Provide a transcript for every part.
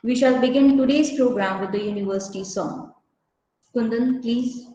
We shall begin today's program with the university song. Kundan, please.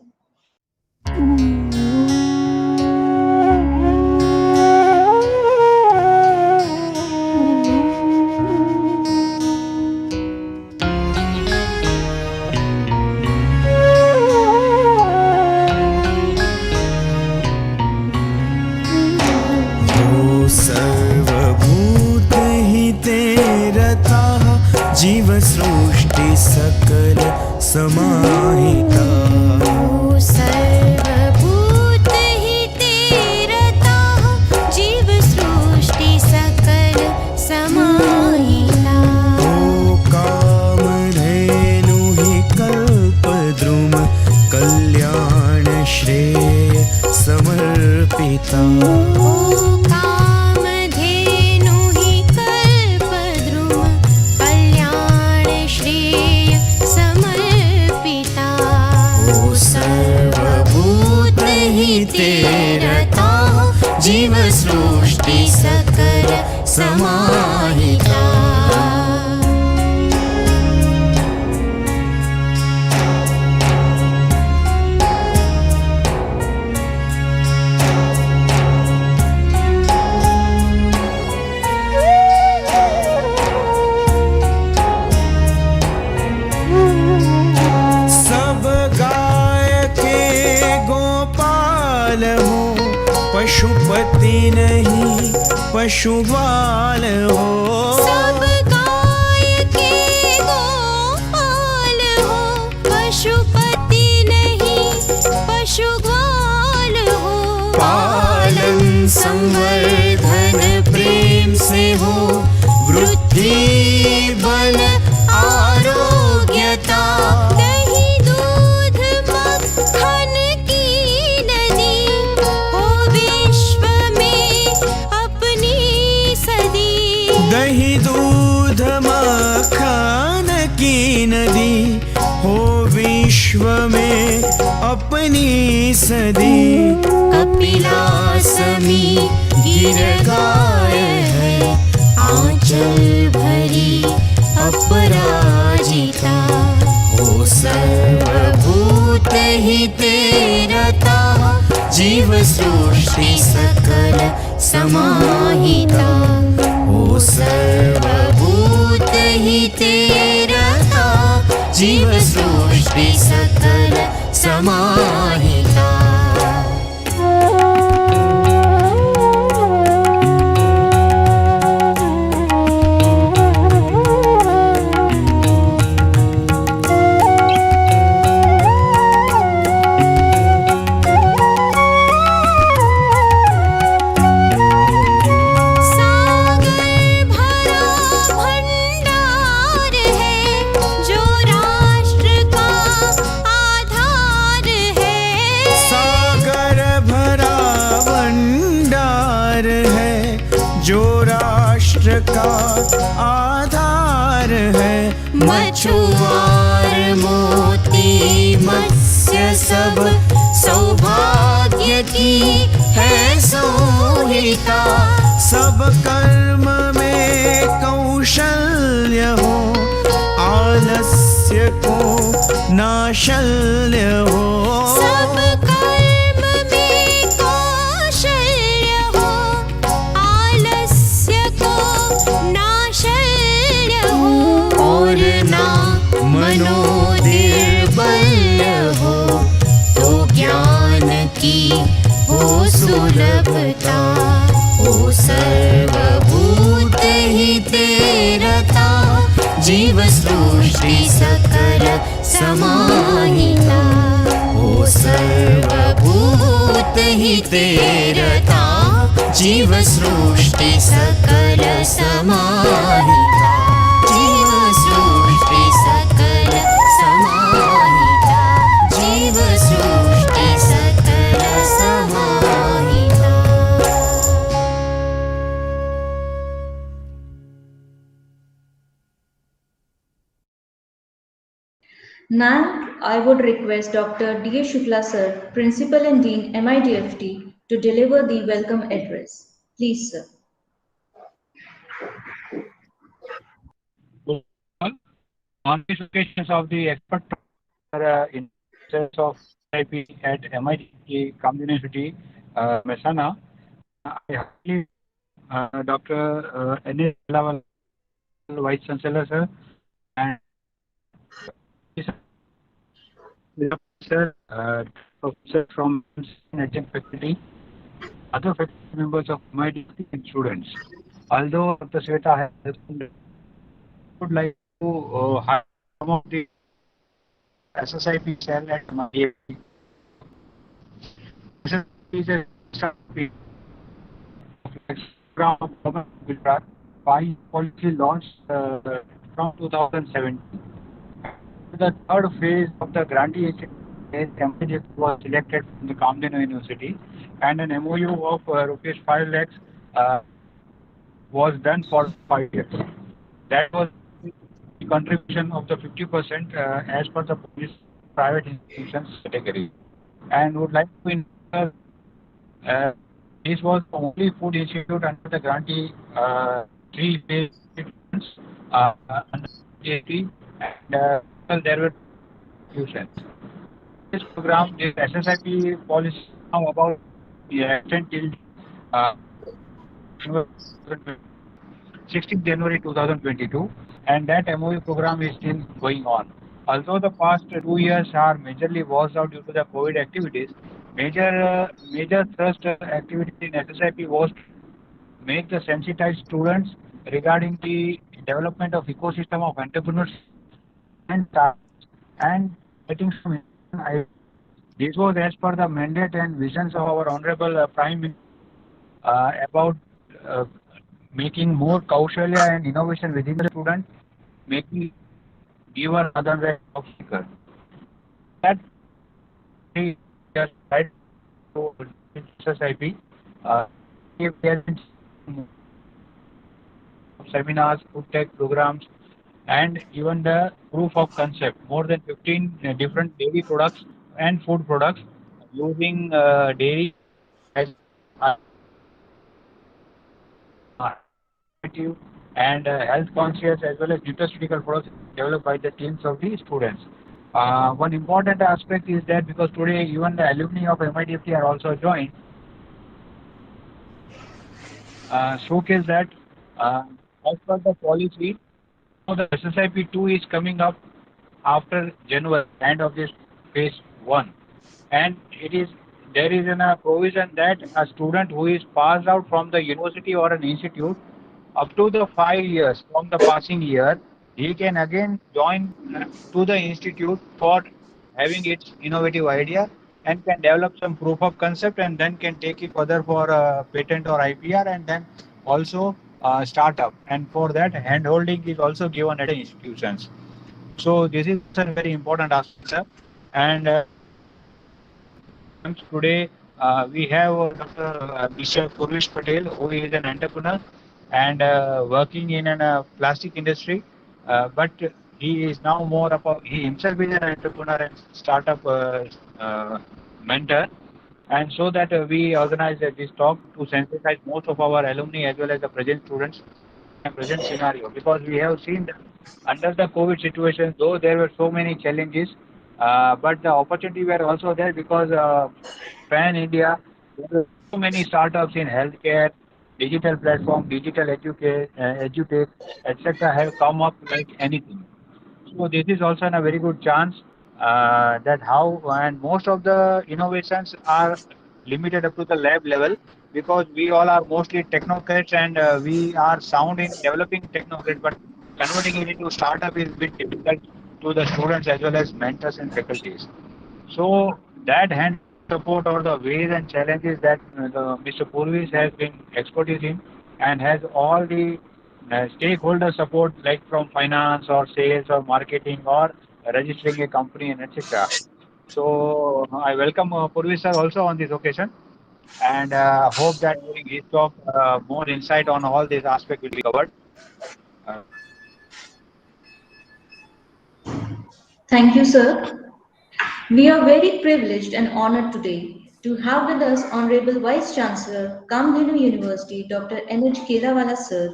जीव सृष्टि सकल समाहिता सर्वभूत हिते रताः जीव सृष्टि सकल समाहिता ओ कामधेनु हि कल्पद्रुम कल्याण श्रेय समर्पिता जीव सृष्टि सकल समाहिता सब गाय के गोपाल हो पशुपति नहीं पशुपाल हो सब गाय के गोपाल हो पशुपति नहीं पशुपाल हो पालन संवर्धन प्रेम से हो वृद्धि बल आरोग्यता दही दूध मक्खन की नदी हो विश्व में अपनी सदी कपिलासमी गिर गाय है आंचल भरी अपराजिता हो सर्वभूत हिते रताः जीव सृष्टि सकल समाहिता ओ सर्वभूत हिते रताः जीव सृष्टि सकल समाहिता का आधार है मछुआर मोती मत्स्य सब सौभाग्य की है संहिता सब कर्म में कौशल्य हो आलस्य को नाशल्य हो सब कर्म में कौशल्य हो आलस्य को नाशल्य हो और ना मनोदिर्बल हो तो ज्ञान की हो सुलभता हो सर्वभूत हिते रताः जीव सृष्टि सकल समाहिता हो सर्वभूत हिते रताः जीव सृष्टि सकल समाहिता जीव सृष्टि सकल समाहिता जीव सृष्टि सकल समाहिता Now, I would request Dr. D. Shukla Sir, Principal and Dean, MIDFT, to deliver the welcome address. Please, sir. On these occasions of the expert in process of IP at MIT Community Mehsana, I highly Dr. N.S. Lawal, Vice Chancellor, sir, and sir, professor from HM faculty, other faculty members of MIT and students. Although Dr. Sweta has responded, I would like to highlight some of the SSIP cell at MIT. SSIP is a program of government of Gujarat by policy launched from 2017. The third phase of the grantee phase, MIT was selected from the Kamdenu University, and an MOU of rupees 5 lakhs was done for 5 years. That was the contribution of the 50% as per the police private institutions category. And would like to inform this was the only food institute under the grantee three phase under GST, and there were institutions. This program, this SSIP policy now about the extent till 16th January 2022, and that MOU program is still going on. Although the past 2 years are majorly washed out due to the COVID activities, major thrust activity in SSIP was to make the sensitized students regarding the development of ecosystem of entrepreneurs and getting some. This was as per the mandate and visions of our Honorable Prime Minister about making more kaushalya and innovation within the student, making giver other than of seeker. That we just tried to SSIP. We have seminars, food tech programs, and even the proof of concept. More than 15 different dairy products and food products using dairy as and health conscious as well as nutraceutical products developed by the teams of the students. One important aspect is that because today even the alumni of MITFT are also joined, showcase that as per the policy, so the SSIP 2 is coming up after January, end of this phase 1, and there is a provision that a student who is passed out from the university or an institute up to the 5 years from the passing year, he can again join to the institute for having its innovative idea and can develop some proof of concept and then can take it further for patent or IPR and then also startup. And for that, hand-holding is also given at the institutions. So this is a very important aspect, sir. And today we have Mr. Purvish Patel, who is an entrepreneur and working in a plastic industry, but he is now more about, he himself is an entrepreneur and startup mentor, and so that we organize this talk to sensitize most of our alumni as well as the present students and present scenario, because we have seen that under the COVID situation, though there were so many challenges, but the opportunity were also there because pan India, there were so many startups in healthcare, digital platform, digital educate, etc. have come up like anything. So this is also a very good chance that how, and most of the innovations are limited up to the lab level because we all are mostly technocrats and we are sound in developing technocrats, but converting it into startup is a bit difficult to the students as well as mentors and faculties. So that hand support or the ways and challenges that Mr. Purvis has been expertise in and has all the stakeholder support like from finance or sales or marketing or registering a company and etc. So I welcome Purvis sir also on this occasion and hope that during his talk more insight on all these aspects will be covered. Thank you, sir. We are very privileged and honored today to have with us Honorable Vice Chancellor, Kamdhenu University, Dr. N.H. Kelawala sir,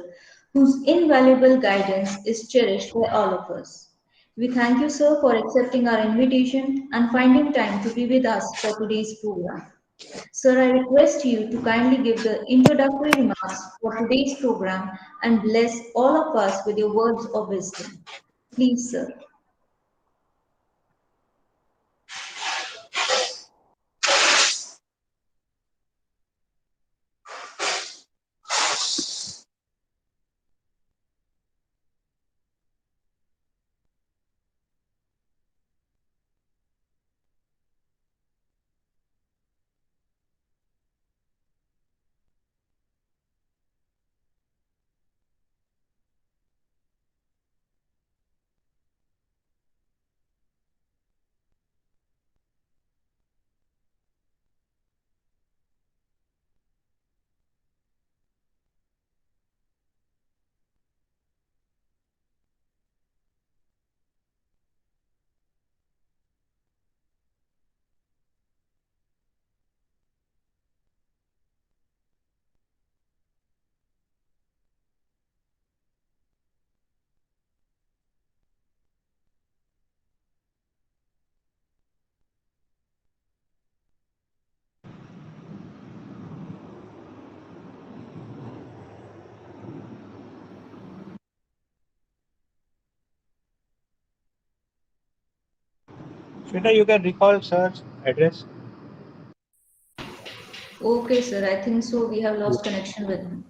whose invaluable guidance is cherished by all of us. We thank you, sir, for accepting our invitation and finding time to be with us for today's program. Sir, I request you to kindly give the introductory remarks for today's program and bless all of us with your words of wisdom. Please, sir. Shweta, you can recall sir's address. Okay, sir, I think so. We have lost connection with him.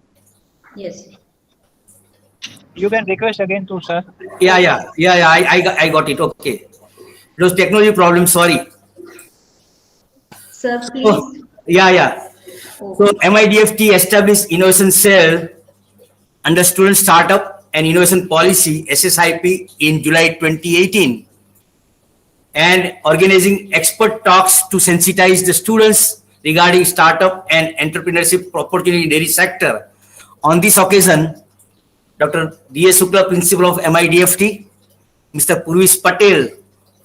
Yes. You can request again to sir. I got it. Okay. It was technology problem. Sorry. Sir, So, please. yeah. So Okay. MIDFT established innovation cell under student startup and innovation policy SSIP in July 2018 and organizing expert talks to sensitize the students regarding startup and entrepreneurship opportunity in dairy sector. On this occasion, Dr. D.S. Shukla, principal of MIDFT, Mr. Purvis Patel,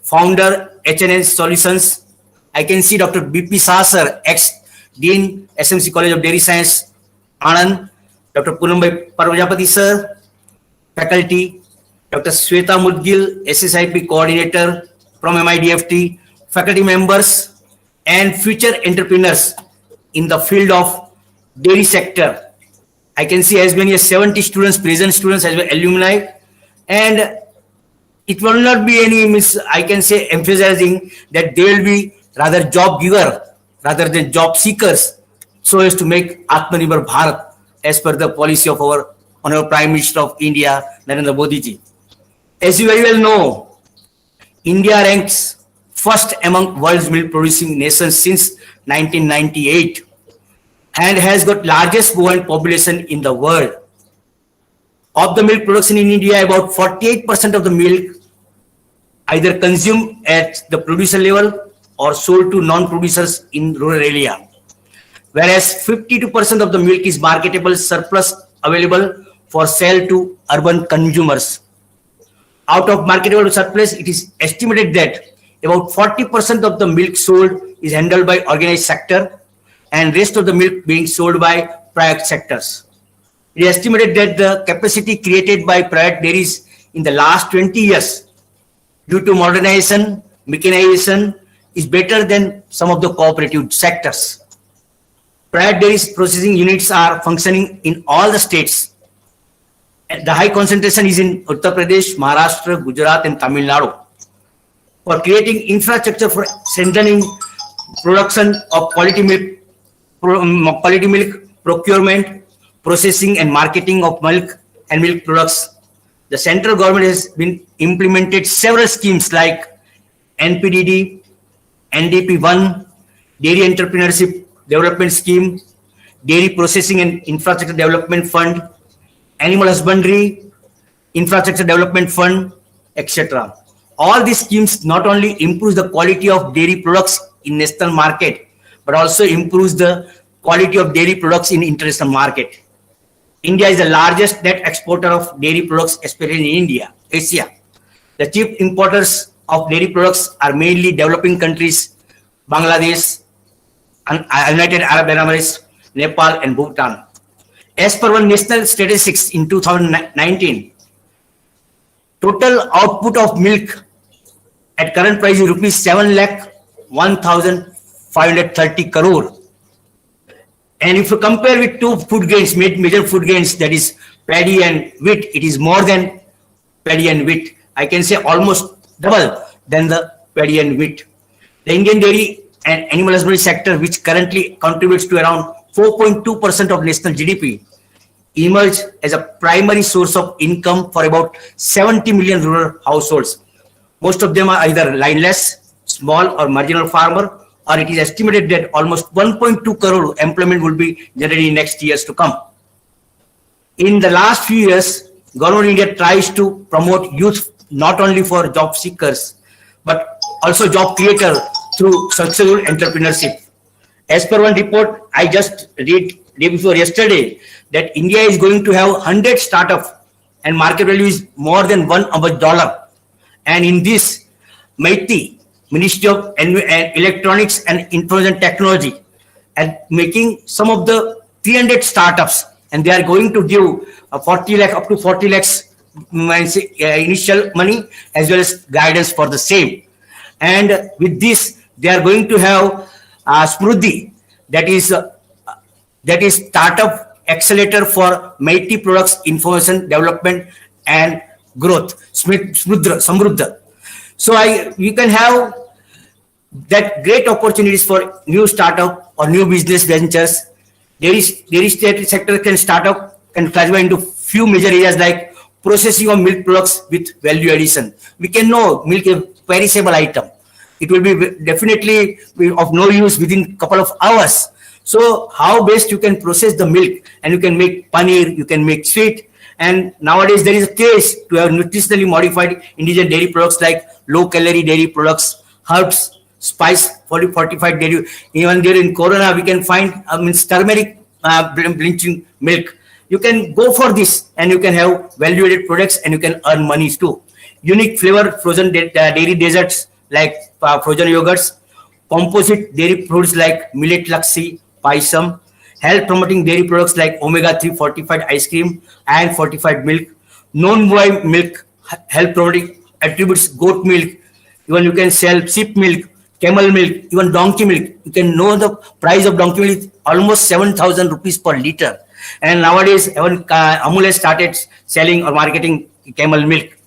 founder HNS Solutions. I can see Dr. B.P. Sasar, ex-dean SMC College of Dairy Science, Anand, Dr. Punambai Parvajapati sir, faculty, Dr. Sweta Mudgil, SSIP coordinator from MIDFT, faculty members, and future entrepreneurs in the field of dairy sector. I can see as many as 70 students, present students, as well alumni, and it will not be any I can say emphasizing that they will be rather job giver rather than job seekers, so as to make Atmanirbhar Bharat as per the policy of our Honorable Prime Minister of India, Narendra Modi ji. As you very well know, India ranks first among world's milk producing nations since 1998 and has got largest bovine population in the world. Of the milk production in India, about 48% of the milk either consumed at the producer level or sold to non-producers in rural area. Whereas 52% of the milk is marketable surplus available for sale to urban consumers. Out of marketable surplus, it is estimated that about 40% of the milk sold is handled by organized sector and rest of the milk being sold by private sectors. It is estimated that the capacity created by private dairies in the last 20 years due to modernization, mechanization is better than some of the cooperative sectors. Private dairy processing units are functioning in all the states. The high concentration is in Uttar Pradesh, Maharashtra, Gujarat, and Tamil Nadu. For creating infrastructure for strengthening production of quality milk procurement, processing, and marketing of milk and milk products, the central government has been implemented several schemes like NPDD, NDP-1, Dairy Entrepreneurship Development Scheme, Dairy Processing and Infrastructure Development Fund, Animal Husbandry, Infrastructure Development Fund, etc. All these schemes not only improve the quality of dairy products in national market, but also improves the quality of dairy products in international market. India is the largest net exporter of dairy products, especially in Asia. The chief importers of dairy products are mainly developing countries, Bangladesh, United Arab Emirates, Nepal, and Bhutan. As per one national statistics in 2019, Total output of milk at current price is rupees 7,01,530 crore. And if you compare with two food grains, major food grains, that is paddy and wheat, it is more than paddy and wheat. I can say almost double than the paddy and wheat. The Indian dairy and animal husbandry sector, which currently contributes to around 4.2% of national GDP, emerged as a primary source of income for about 70 million rural households. Most of them are either lineless, small or marginal farmer, or it is estimated that almost 1.2 crore employment will be generated in next years to come. In the last few years, Government of India tries to promote youth not only for job seekers, but also job creator through successful entrepreneurship. As per one report I just read day before yesterday, that India is going to have 100 startups and market value is more than $1 billion. And in this, MeitY, Ministry of Electronics and Information Technology, and making some of the 300 startups, and they are going to give 40 lakh up to 40 lakhs initial money as well as guidance for the same. And with this, they are going to have Smruddhi, that is startup accelerator for MeitY products, information development and growth. Samruddha. So you can have that great opportunities for new startup or new business ventures. Dairy sector can start up and classify into few major areas like processing of milk products with value addition. We can know milk is a perishable item. It will be definitely of no use within couple of hours. So how best you can process the milk, and you can make paneer, you can make sweet. And nowadays there is a case to have nutritionally modified indigenous dairy products like low calorie dairy products, herbs, spice, fortified dairy. Even during Corona, we can find turmeric bleaching milk. You can go for this and you can have value-added products and you can earn money too. Unique flavor frozen dairy desserts like frozen yogurts, composite dairy foods like millet lassi, paisam, health promoting dairy products like omega-3 fortified ice cream and fortified milk, non-boiled milk, health promoting attributes, goat milk. Even you can sell sheep milk, camel milk, even donkey milk. You can know the price of donkey milk is almost 7,000 rupees per liter. And nowadays, even Amul has started selling or marketing camel milk.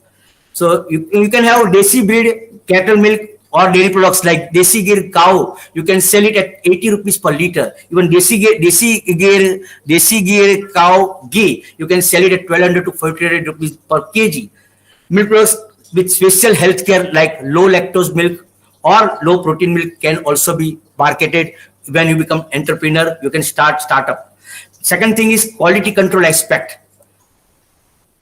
So you can have desi breed cattle milk or dairy products like Desi Gir cow. You can sell it at 80 rupees per liter. Even Desi Gir cow ghee, you can sell it at 1,200 to 1,400 rupees per kg. Milk products with special healthcare like low lactose milk or low protein milk can also be marketed. When you become entrepreneur, you can startup. Second thing is quality control aspect.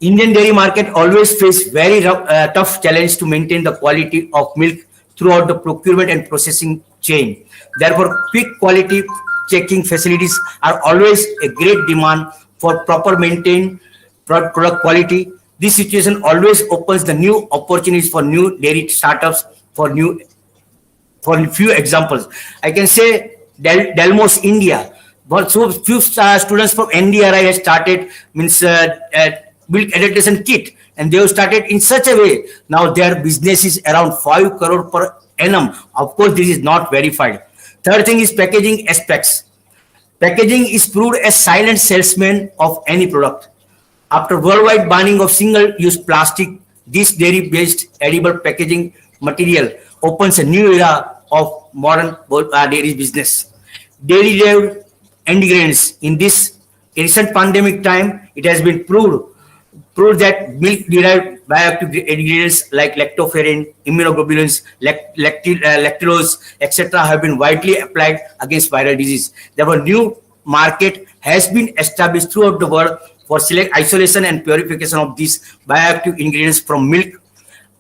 Indian dairy market always face very tough challenge to maintain the quality of milk throughout the procurement and processing chain. Therefore, quick quality checking facilities are always a great demand for proper maintained product quality. This situation always opens the new opportunities for new dairy startups. For few examples, I can say Delmos India. But so few students from NDRI has started milk adaptation kit, and they have started in such a way. Now their business is around 5 crore per annum. Of course, this is not verified. Third thing is packaging aspects. Packaging is proved a silent salesman of any product. After worldwide banning of single-use plastic, this dairy-based edible packaging material opens a new era of modern dairy business. Dairy-derived ingredients. In this recent pandemic time, it has been proved that milk-derived bioactive ingredients like lactoferrin, immunoglobulins, lactulose, etc. have been widely applied against viral disease. Therefore, new market has been established throughout the world for isolation and purification of these bioactive ingredients from milk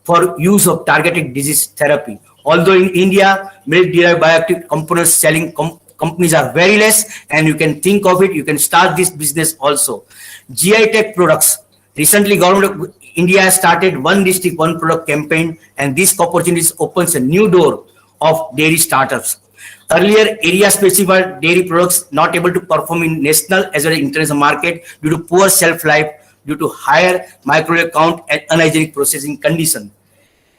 for use of targeted disease therapy. Although in India, milk-derived bioactive components selling companies are very less, and you can think of it, you can start this business also. GI Tech products. Recently, Government of India has started One District, One Product campaign, and this opportunities opens a new door of dairy startups. Earlier, area-specified dairy products not able to perform in national as well as international market due to poor shelf life, due to higher microalgae count and unhygienic processing condition.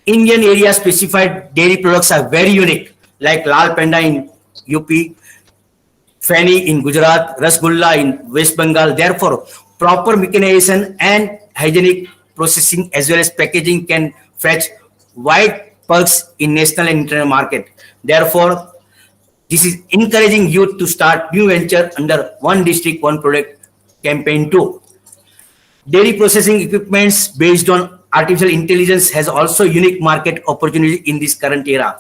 Indian area specified dairy products are very unique, like Lal Penda in UP, Feni in Gujarat, Rasgulla in West Bengal. Therefore, proper mechanization and hygienic processing as well as packaging can fetch wide perks in national and international market. Therefore, this is encouraging youth to start new venture under one district, one product campaign too. Dairy processing equipments based on artificial intelligence has also unique market opportunity in this current era.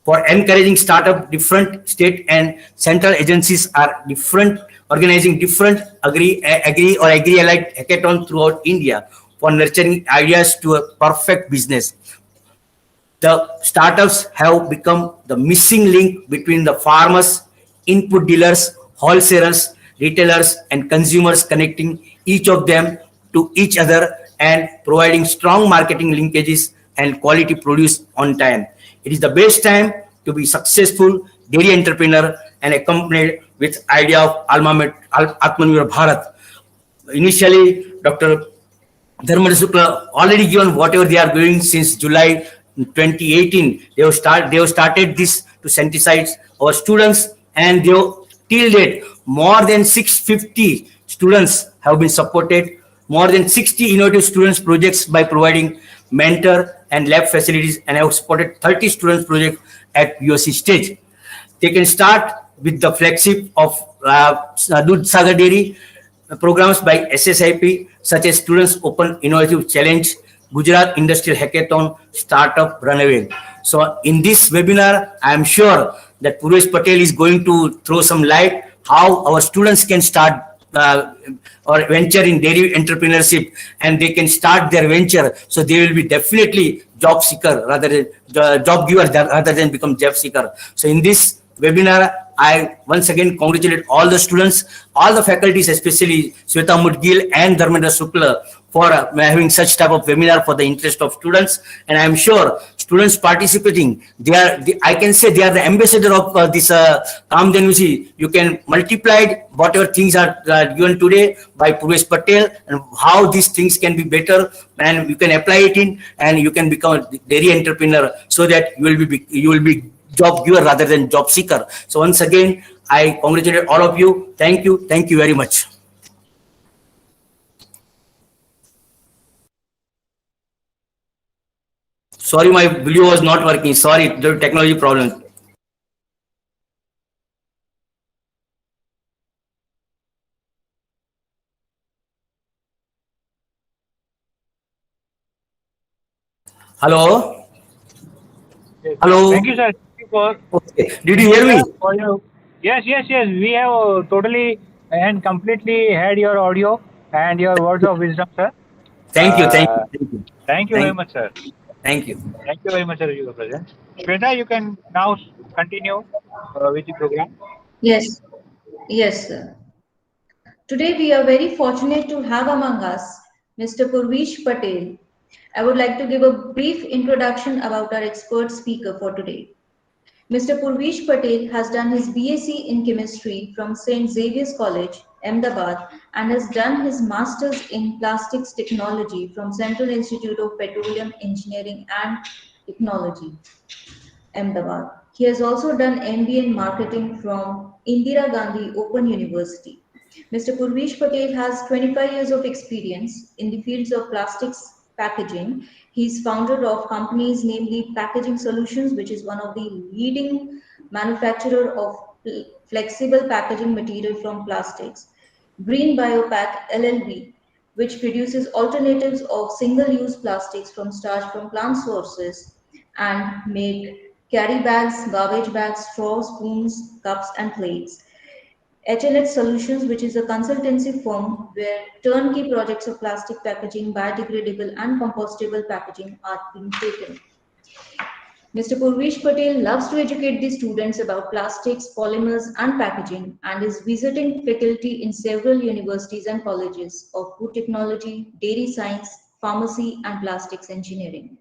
For encouraging startup, different state and central agencies are different, organizing different agri-allied hackathon throughout India for nurturing ideas to a perfect business. The startups have become the missing link between the farmers, input dealers, wholesalers, retailers, and consumers, connecting each of them to each other and providing strong marketing linkages and quality produce on time. It is the best time to be successful dairy entrepreneur and accompanied with idea of Atmanirbhar Bharat. Initially, Dr. Dharmendra Shukla already given whatever they are doing since July 2018. They have started this to synthesize our students, and they have till date more than 650 students have been supported. More than 60 innovative students projects by providing mentor and lab facilities, and have supported 30 students project at USC stage. They can start with the flagship of Dudh Sagar Dairy programs by SSIP, such as Students Open Innovative Challenge, Gujarat Industrial Hackathon, Startup Runaway. So in this webinar, I am sure that Purvesh Patel is going to throw some light how our students can start or venture in dairy entrepreneurship, and they can start their venture. So they will be definitely job seeker rather than job giver rather than become job seeker. So in this webinar, I once again congratulate all the students, all the faculties, especially Sweta Mudgil and Dharmendra Shukla, for having such type of webinar for the interest of students. And I am sure students participating, I can say they are the ambassador of this Kamdhenuji. You can multiply whatever things are given today by Purvesh Patel, and how these things can be better, and you can apply it in, and you can become a dairy entrepreneur, so that you will be job giver rather than job seeker. So once again, I congratulate all of you. Thank you very much. Sorry, my video was not working. Sorry, the technology problem. Hello. Hello. Thank you, sir. Thank you for. Okay. Did you hear me? Yes. We have totally and completely heard your audio and your words of wisdom, sir. Thank you. Thank you very much, sir. Thank you. Thank you very much, sir, you are present. Shweta, you can now continue with the program. Yes, yes, sir. Today we are very fortunate to have among us Mr. Purvesh Patel. I would like to give a brief introduction about our expert speaker for today. Mr. Purvesh Patel has done his BSc in chemistry from St. Xavier's College, Ahmedabad, and has done his master's in plastics technology from Central Institute of Petroleum Engineering and Technology, Ahmedabad. He has also done MBA in marketing from Indira Gandhi Open University. Mr. Purvesh Patel has 25 years of experience in the fields of plastics packaging. He is founder of companies namely Packaging Solutions, which is one of the leading manufacturer of flexible packaging material from plastics, Green Biopack LLB, which produces alternatives of single-use plastics from starch from plant sources, and make carry bags, garbage bags, straws, spoons, cups, and plates. HLH Solutions, which is a consultancy firm where turnkey projects of plastic packaging, biodegradable and compostable packaging are being taken. Mr. Purvesh Patel loves to educate the students about plastics, polymers and packaging, and is visiting faculty in several universities and colleges of food technology, dairy science, pharmacy and plastics engineering.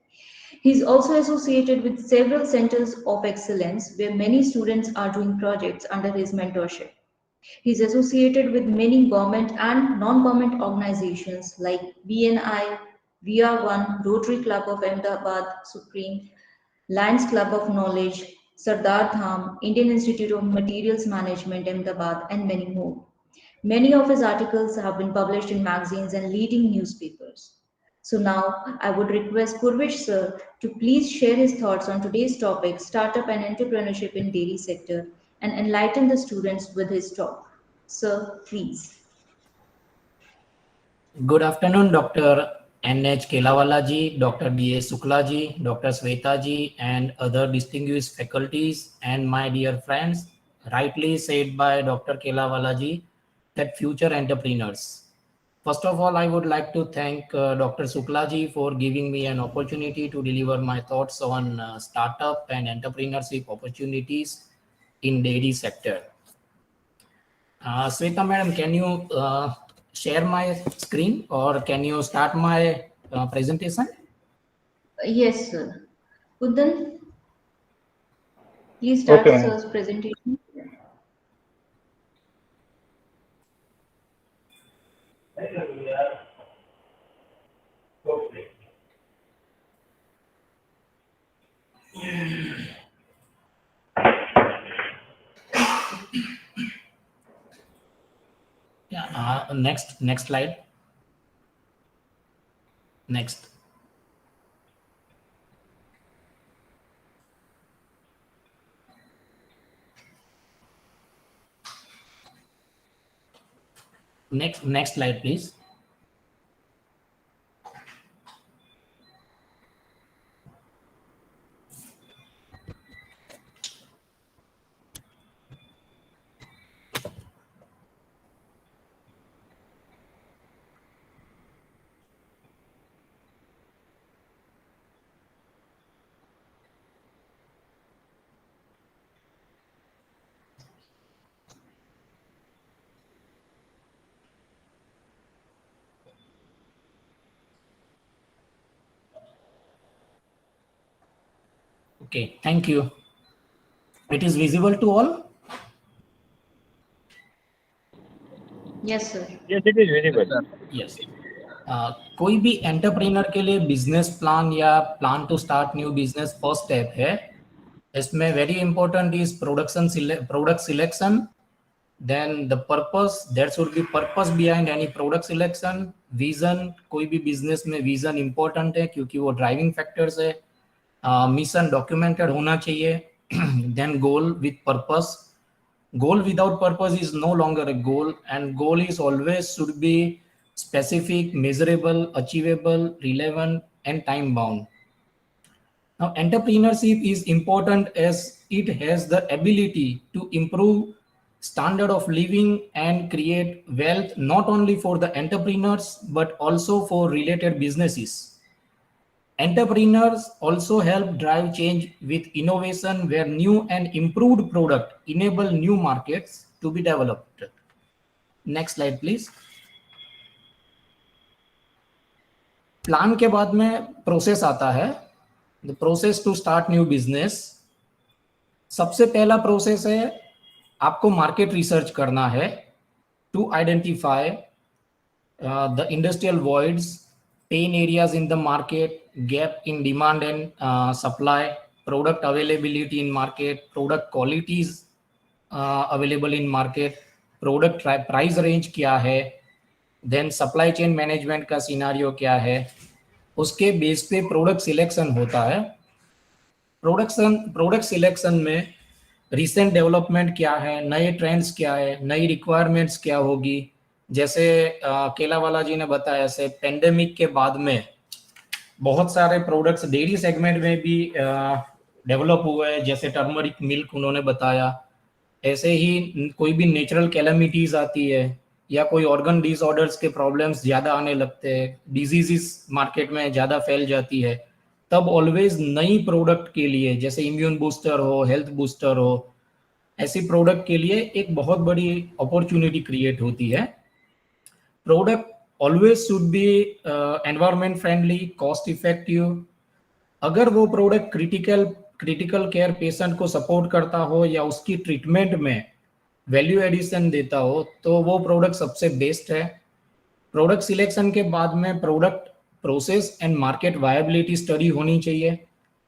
He is also associated with several centers of excellence where many students are doing projects under his mentorship. He's associated with many government and non-government organizations like BNI, VR1, Rotary Club of Ahmedabad Supreme, Lions Club of Knowledge, Sardar Dham, Indian Institute of Materials Management, Ahmedabad, and many more. Many of his articles have been published in magazines and leading newspapers. So now I would request Purvish sir to please share his thoughts on today's topic, startup and entrepreneurship in dairy sector, and enlighten the students with his talk. Sir, please. Good afternoon, Dr. N.H. Kelawala ji, Dr. B.A. Sukla ji, Dr. Sweta ji, and other distinguished faculties, and my dear friends. Rightly said by Dr. Kelawala ji that future entrepreneurs. First of all, I would like to thank Dr. Sukla ji for giving me an opportunity to deliver my thoughts on startup and entrepreneurship opportunities in dairy sector. Sweta madam, can you share my screen or can you start my presentation? Yes, sir. Udan, please start Okay, ma'am. sir's presentation. Yeah, next slide. Next. Next slide, please. Okay, thank you. It is visible to all? Yes, sir. Yes, it is visible. Yes. कोई भी entrepreneur के लिए business plan या plan to start new business first step है. इसमें very important is product selection. Then the purpose, there should be purpose behind any product selection. Vision, कोई भी business में विजन इंपॉर्टेंट है क्योंकि वो ड्राइविंग फैक्टर्स है. मिशन डॉक्यूमेंटेड होना चाहिए. Then goal with purpose. Goal without purpose is no longer a goal, and goal is always should be specific, measurable, achievable, relevant, and time bound. Now, entrepreneurship is important as it has the ability to improve standard of living and create wealth not only for the entrepreneurs but also for related businesses. Entrepreneurs also help drive change with innovation where new and improved product enable new markets to be developed. Next slide, please. Plan के बाद में process आता है. The process to start new business. सबसे पहला process है आपको market research करना है to identify the industrial voids, pain areas in the market, gap in demand and supply, product availability in market, product qualities available in market, product price range क्या है, then supply chain management का scenario क्या है. उसके base पे product selection होता है. Product selection में रिसेंट डेवलपमेंट क्या है, नए ट्रेंड्स क्या है, नई रिक्वायरमेंट्स क्या होगी. जैसे केलावाला जी ने बताया, ऐसे पेंडेमिक के बाद में बहुत सारे प्रोडक्ट्स डेयरी सेगमेंट में भी डेवलप हुए हैं, जैसे टर्मरिक मिल्क उन्होंने बताया. ऐसे ही कोई भी नेचुरल कैलेमिटीज आती है या कोई ऑर्गन डिसऑर्डर्स के प्रॉब्लम्स ज़्यादा आने लगते हैं, डिजीजेस मार्केट में ज़्यादा फैल जाती है, तब ऑलवेज नई प्रोडक्ट के लिए, जैसे इम्यून बूस्टर हो, हेल्थ बूस्टर हो, ऐसी प्रोडक्ट के लिए एक बहुत बड़ी अपॉर्चुनिटी क्रिएट होती है. Product always should be environment friendly, cost effective. अगर वो प्रोडक्ट क्रिटिकल केयर पेशेंट को सपोर्ट करता हो या उसकी ट्रीटमेंट में वैल्यू एडिशन देता हो तो वो प्रोडक्ट सबसे बेस्ट है। प्रोडक्ट सिलेक्शन के बाद में product process and market viability study होनी चाहिए,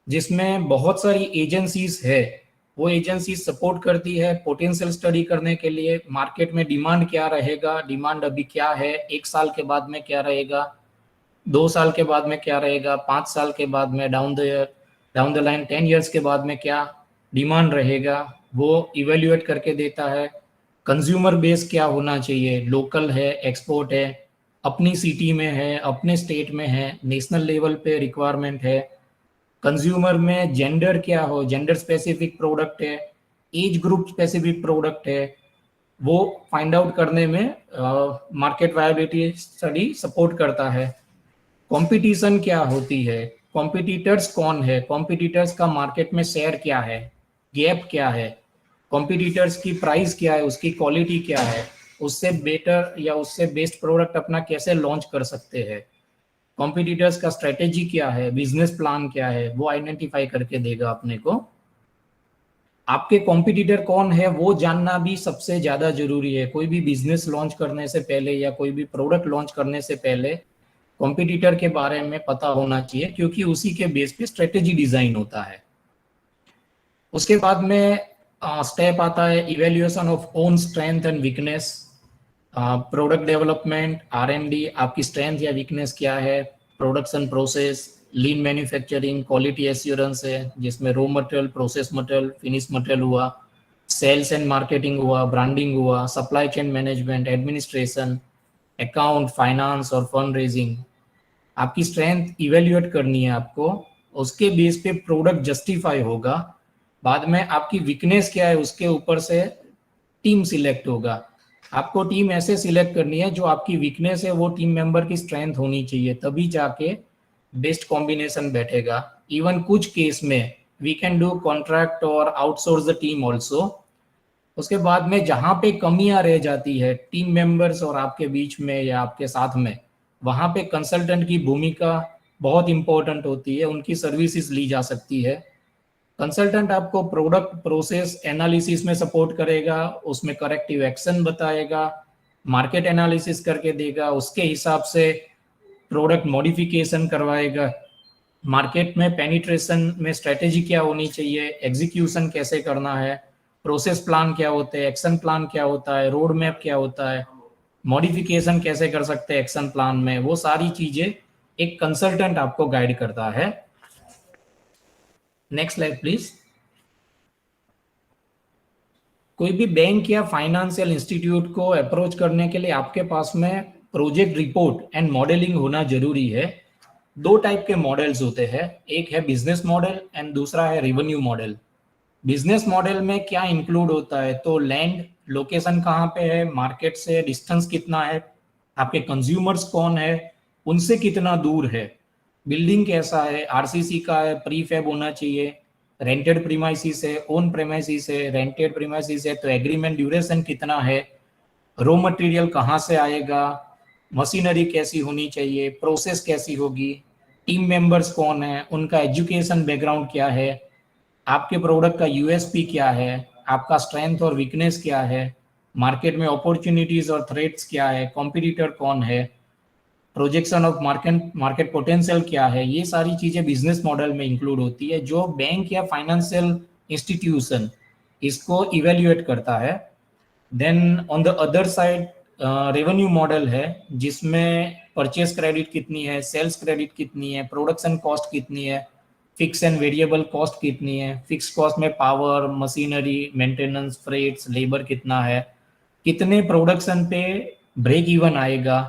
जिसमें बहुत सारी एजेंसीज है, वो एजेंसी सपोर्ट करती है पोटेंशियल स्टडी करने के लिए। मार्केट में डिमांड क्या रहेगा, डिमांड अभी क्या है, 1 साल के बाद में क्या रहेगा, 2 साल के बाद में क्या रहेगा, 5 साल के बाद में डाउन द लाइन 10 ईयर्स के बाद में क्या डिमांड रहेगा, वो इवेल्युएट करके देता है। कंज्यूमर बेस क्या होना चाहिए, लोकल है, एक्सपोर्ट है, अपनी सिटी में है, अपने स्टेट में है, नेशनल लेवल पे रिक्वायरमेंट है। कंज्यूमर में जेंडर क्या हो, जेंडर स्पेसिफिक प्रोडक्ट है, एज ग्रुप स्पेसिफिक प्रोडक्ट है, वो फाइंड आउट करने में मार्केट वायबिलिटी स्टडी सपोर्ट करता है। कंपटीशन क्या होती है, कॉम्पिटिटर्स कौन है, कॉम्पिटिटर्स का मार्केट में शेयर क्या है, गैप क्या है, कॉम्पिटिटर्स की प्राइस क्या है, उसकी क्वालिटी क्या है, उससे बेटर या उससे बेस्ट प्रोडक्ट अपना कैसे लॉन्च कर सकते हैं, कॉम्पिटिटर्स का स्ट्रेटेजी क्या है, बिजनेस प्लान क्या है, वो आइडेंटिफाई करके देगा अपने को। आपके कॉम्पिटिटर कौन है वो जानना भी सबसे ज़्यादा जरूरी है। कोई भी बिजनेस लॉन्च करने से पहले या कोई भी प्रोडक्ट लॉन्च करने से पहले कॉम्पिटिटर के बारे में पता होना चाहिए, क्योंकि उसी के बेस पे स्ट्रेटेजी डिजाइन होता है। उसके बाद में स्टेप आता है evaluation of own strength and weakness, product development, R&D, आपकी स्ट्रेंथ या वीकनेस क्या है, प्रोडक्शन प्रोसेस, लीन मैन्युफैक्चरिंग, क्वालिटी एश्योरेंस है जिसमें raw material, process material, finish material हुआ, सेल्स एंड मार्केटिंग हुआ, ब्रांडिंग हुआ, supply chain management, administration, account, finance और फंड रेजिंग। आपकी स्ट्रेंथ इवेल्युएट करनी है आपको, उसके बेस पे प्रोडक्ट जस्टिफाई होगा। बाद में आपकी वीकनेस क्या है उसके ऊपर से टीम सिलेक्ट होगा। आपको टीम ऐसे सिलेक्ट करनी है जो आपकी वीकनेस है वो टीम मेंबर की स्ट्रेंथ होनी चाहिए, तभी जाके बेस्ट कॉम्बिनेशन बैठेगा। इवन कुछ केस में वी कैन डू कॉन्ट्रैक्ट और आउटसोर्स द टीम ऑल्सो। उसके बाद में जहाँ पे कमियां रह जाती है टीम मेंबर्स और आपके बीच में या आपके साथ में, वहाँ पे कंसल्टेंट की भूमिका बहुत इंपॉर्टेंट होती है, उनकी सर्विसेज ली जा सकती है। कंसल्टेंट आपको प्रोडक्ट प्रोसेस एनालिसिस में सपोर्ट करेगा, उसमें करेक्टिव एक्शन बताएगा, मार्केट एनालिसिस करके देगा, उसके हिसाब से प्रोडक्ट मॉडिफिकेशन करवाएगा, मार्केट में पेनिट्रेशन में स्ट्रेटेजी क्या होनी चाहिए, एग्जीक्यूशन कैसे करना है, प्रोसेस प्लान क्या होते हैं, एक्शन प्लान क्या होता है, रोड मैप क्या होता है, मॉडिफिकेशन कैसे कर सकते हैं एक्शन प्लान में, वो सारी चीजें एक कंसल्टेंट आपको गाइड करता है। Next slide please. कोई भी बैंक या फाइनेंशियल इंस्टीट्यूट को अप्रोच करने के लिए आपके पास में प्रोजेक्ट रिपोर्ट एंड मॉडलिंग होना जरूरी है। 2 टाइप के मॉडल्स होते हैं, एक है बिजनेस मॉडल एंड दूसरा है रेवेन्यू मॉडल। बिजनेस मॉडल में क्या इंक्लूड होता है, तो लैंड, लोकेशन कहाँ पे है, मार्केट से डिस्टेंस कितना है, आपके कंज्यूमर्स कौन है, उनसे कितना दूर है, बिल्डिंग कैसा है, RCC का है, प्रीफैब होना चाहिए, रेंटेड प्रीमाइसिस है, ओन प्रीमाइसिस है, रेंटेड प्रीमाइसिस है तो एग्रीमेंट ड्यूरेशन कितना है, रॉ मटेरियल कहाँ से आएगा, मशीनरी कैसी होनी चाहिए, प्रोसेस कैसी होगी, टीम मेंबर्स कौन है, उनका एजुकेशन बैकग्राउंड क्या है, आपके प्रोडक्ट का USP क्या है, आपका स्ट्रेंथ और वीकनेस क्या है, मार्केट में अपॉर्चुनिटीज और थ्रेट्स क्या है, कॉम्पिटिटर कौन है, प्रोजेक्शन ऑफ मार्केट पोटेंशियल क्या है, ये सारी चीजें बिजनेस मॉडल में इंक्लूड होती है जो बैंक या फाइनेंशियल इंस्टीट्यूशन इसको इवेल्युएट करता है। Then on the other side revenue model है जिसमें परचेस क्रेडिट कितनी है, सेल्स क्रेडिट कितनी है, प्रोडक्शन कॉस्ट कितनी है, फिक्स एंड वेरिएबल कॉस्ट कितनी है, फिक्स कॉस्ट में power, machinery, maintenance, freights, labour कितना है, कितने प्रोडक्शन पे ब्रेक इवन आएगा,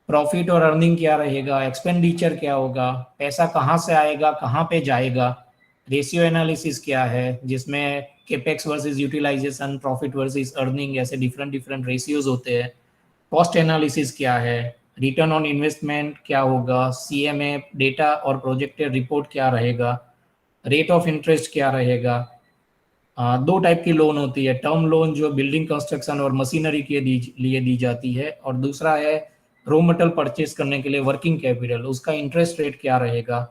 प्रॉफिट और अर्निंग क्या रहेगा, एक्सपेंडिचर क्या होगा, पैसा कहाँ से आएगा, कहाँ पे जाएगा, रेशियो एनालिसिस क्या है जिसमें capex versus utilisation, profit versus earning, ऐसे डिफरेंट रेशियोज होते हैं, कॉस्ट एनालिसिस क्या है, रिटर्न ऑन इन्वेस्टमेंट क्या होगा, CMA डेटा और प्रोजेक्टेड रिपोर्ट क्या रहेगा, रेट ऑफ इंटरेस्ट क्या रहेगा। 2 टाइप की लोन होती है, टर्म लोन जो बिल्डिंग कंस्ट्रक्शन और मशीनरी के लिए दी जाती है, और दूसरा है रॉ मटेरियल परचेज करने के लिए वर्किंग कैपिटल, उसका इंटरेस्ट रेट क्या रहेगा,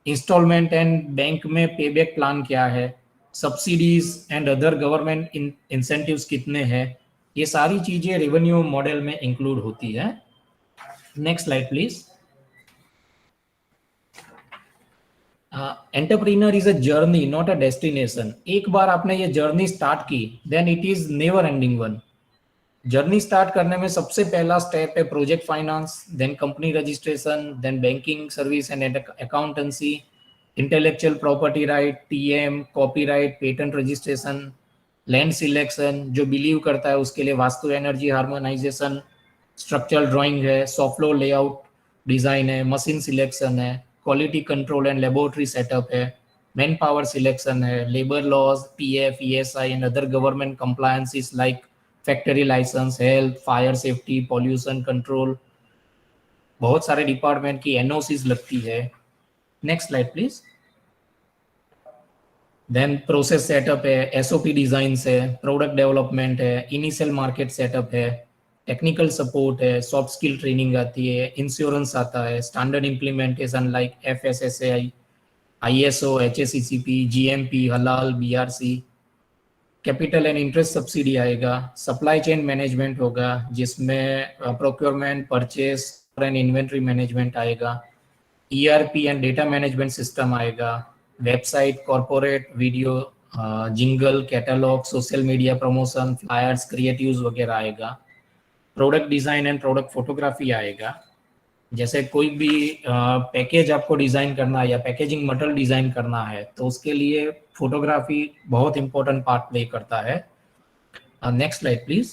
इंस्टॉलमेंट एंड बैंक में पेबैक प्लान क्या है, subsidies and other government incentives कितने हैं, ये सारी चीजें रेवेन्यू मॉडल में इंक्लूड होती है। Next slide please. Entrepreneur is a journey not a destination. एक बार आपने ये जर्नी स्टार्ट की then it is never ending one. Journey start करने में सबसे पहला स्टेप है project finance, then company registration, then banking service and accountancy, intellectual property right, TM, copyright, patent registration, land selection, जो बिलीव करता है उसके लिए vastu energy harmonisation, structural drawing है, सॉफ्टवेयर लेआउट डिजाइन है, मशीन सिलेक्शन है, quality control and laboratory setup है, man power selection है, labour laws, PF, ESI and other government compliances like factory licence, health, fire safety, pollution control, बहुत सारे department की NOCs लगती है। Next slide please. Then process setup है, SOP design है, product development है, initial market setup है, technical support है, सॉफ्ट स्किल ट्रेनिंग आती है, इंश्योरेंस आता है, standard implementation like FSSAI, ISO, एचएससीसीपी, GMP, हलाल, BRC, capital and interest subsidy आएगा, सप्लाई चेन मैनेजमेंट होगा जिसमें procurement, purchase and inventory management आएगा, ERP and data management system आएगा, website, corporate video, jingle, catalogue, social media promotion, flyers, creatives वगैरह आएगा, product design and product photography आएगा। जैसे कोई भी पैकेज आपको डिजाइन करना है या पैकेजिंग मटेरियल डिजाइन करना है तो उसके लिए फोटोग्राफी बहुत इंपॉर्टेंट पार्ट प्ले करता है। Next slide please.